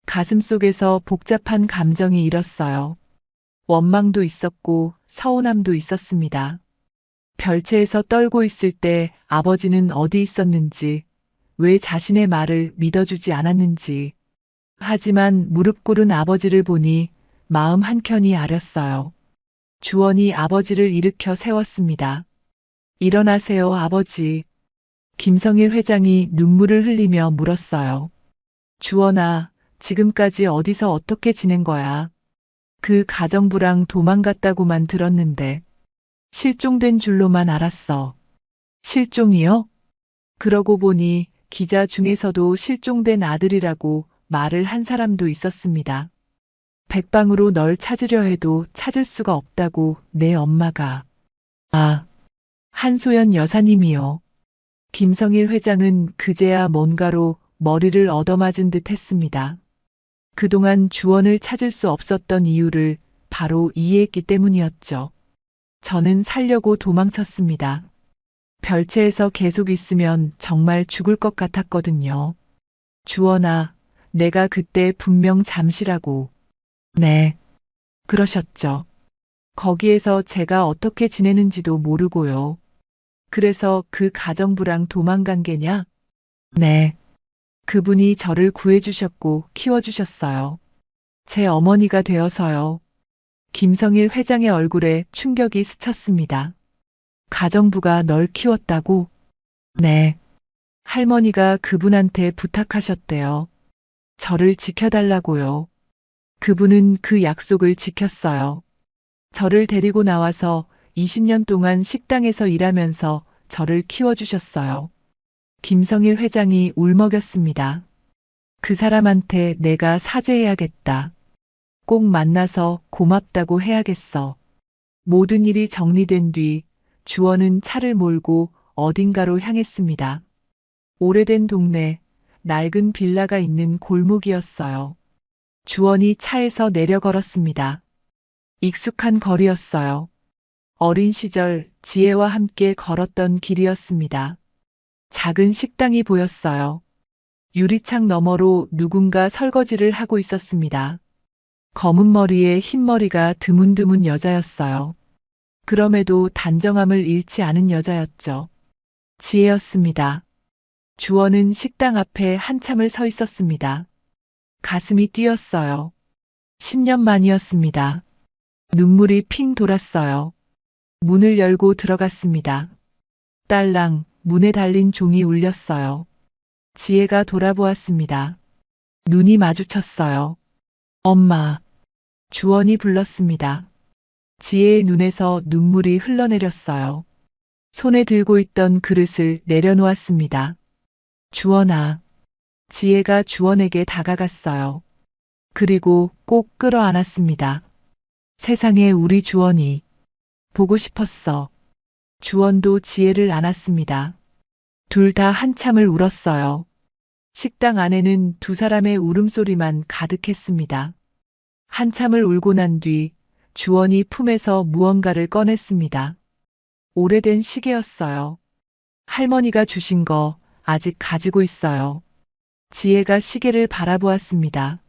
가슴속에서 복잡한 감정이 일었어요. 원망도 있었고 서운함도 있었습니다. 별채에서 떨고 있을 때 아버지는 어디 있었는지, 왜 자신의 말을 믿어주지 않았는지. 하지만 무릎 꿇은 아버지를 보니 마음 한켠이 아렸어요. 주원이 아버지를 일으켜 세웠습니다. 일어나세요, 아버지. 김성일 회장이 눈물을 흘리며 물었어요. 주원아, 지금까지 어디서 어떻게 지낸 거야? 그 가정부랑 도망갔다고만 들었는데. 실종된 줄로만 알았어. 실종이요? 그러고 보니 기자 중에서도 실종된 아들이라고 말을 한 사람도 있었습니다. 백방으로 널 찾으려 해도 찾을 수가 없다고 내 엄마가. 아, 한소연 여사님이요. 김성일 회장은 그제야 뭔가로 머리를 얻어맞은 듯 했습니다. 그동안 주원을 찾을 수 없었던 이유를 바로 이해했기 때문이었죠. 저는 살려고 도망쳤습니다. 별채에서 계속 있으면 정말 죽을 것 같았거든요. 주원아, 내가 그때 분명 잠시라고. 네. 그러셨죠. 거기에서 제가 어떻게 지내는지도 모르고요. 그래서 그 가정부랑 도망간 게냐? 네. 그분이 저를 구해주셨고 키워주셨어요. 제 어머니가 되어서요. 김성일 회장의 얼굴에 충격이 스쳤습니다. 가정부가 널 키웠다고? 네. 할머니가 그분한테 부탁하셨대요. 저를 지켜달라고요. 그분은 그 약속을 지켰어요. 저를 데리고 나와서 20년 동안 식당에서 일하면서 저를 키워주셨어요. 김성일 회장이 울먹였습니다. 그 사람한테 내가 사죄해야겠다. 꼭 만나서 고맙다고 해야겠어. 모든 일이 정리된 뒤 주원은 차를 몰고 어딘가로 향했습니다. 오래된 동네, 낡은 빌라가 있는 골목이었어요. 주원이 차에서 내려 걸었습니다. 익숙한 거리였어요. 어린 시절 지혜와 함께 걸었던 길이었습니다. 작은 식당이 보였어요. 유리창 너머로 누군가 설거지를 하고 있었습니다. 검은 머리에 흰 머리가 드문드문 여자였어요. 그럼에도 단정함을 잃지 않은 여자였죠. 지혜였습니다. 주원은 식당 앞에 한참을 서 있었습니다. 가슴이 뛰었어요. 10년 만이었습니다. 눈물이 핑 돌았어요. 문을 열고 들어갔습니다. 딸랑 문에 달린 종이 울렸어요. 지혜가 돌아보았습니다. 눈이 마주쳤어요. 엄마. 주원이 불렀습니다. 지혜의 눈에서 눈물이 흘러내렸어요. 손에 들고 있던 그릇을 내려놓았습니다. 주원아. 지혜가 주원에게 다가갔어요. 그리고 꼭 끌어안았습니다. 세상에 우리 주원이 보고 싶었어. 주원도 지혜를 안았습니다. 둘 다 한참을 울었어요. 식당 안에는 두 사람의 울음소리만 가득했습니다. 한참을 울고 난 뒤 주원이 품에서 무언가를 꺼냈습니다. 오래된 시계였어요. 할머니가 주신 거 아직 가지고 있어요. 지혜가 시계를 바라보았습니다.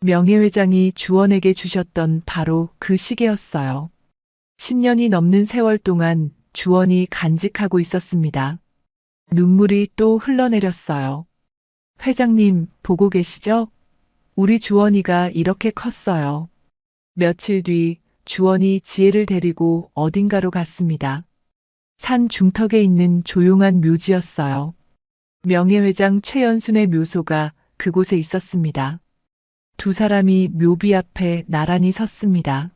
명예회장이 주원에게 주셨던 바로 그 시계였어요. 10년이 넘는 세월 동안 주원이 간직하고 있었습니다. 눈물이 또 흘러내렸어요. 회장님, 보고 계시죠? 우리 주원이가 이렇게 컸어요. 며칠 뒤 주원이 지혜를 데리고 어딘가로 갔습니다. 산 중턱에 있는 조용한 묘지였어요. 명예회장 최연순의 묘소가 그곳에 있었습니다. 두 사람이 묘비 앞에 나란히 섰습니다.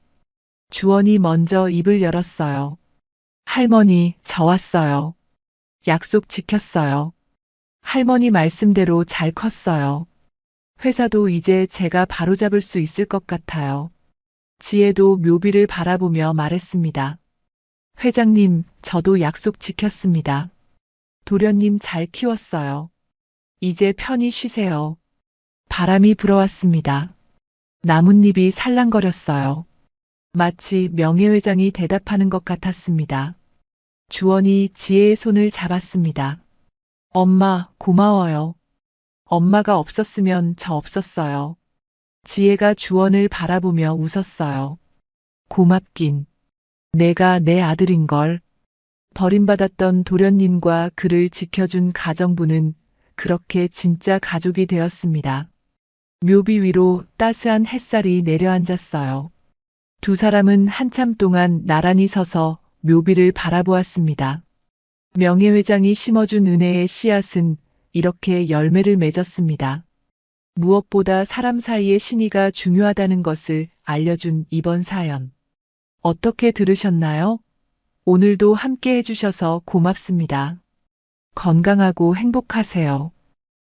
주원이 먼저 입을 열었어요. 할머니, 저 왔어요. 약속 지켰어요. 할머니 말씀대로 잘 컸어요. 회사도 이제 제가 바로잡을 수 있을 것 같아요. 지혜도 묘비를 바라보며 말했습니다. 회장님, 저도 약속 지켰습니다. 도련님 잘 키웠어요. 이제 편히 쉬세요. 바람이 불어왔습니다. 나뭇잎이 살랑거렸어요. 마치 명예회장이 대답하는 것 같았습니다. 주원이 지혜의 손을 잡았습니다. 엄마, 고마워요. 엄마가 없었으면 저 없었어요. 지혜가 주원을 바라보며 웃었어요. 고맙긴. 내가 내 아들인걸. 버림받았던 도련님과 그를 지켜준 가정부는 그렇게 진짜 가족이 되었습니다. 묘비 위로 따스한 햇살이 내려앉았어요. 두 사람은 한참 동안 나란히 서서 묘비를 바라보았습니다. 명예회장이 심어준 은혜의 씨앗은 이렇게 열매를 맺었습니다. 무엇보다 사람 사이의 신의가 중요하다는 것을 알려준 이번 사연. 어떻게 들으셨나요? 오늘도 함께 해주셔서 고맙습니다. 건강하고 행복하세요.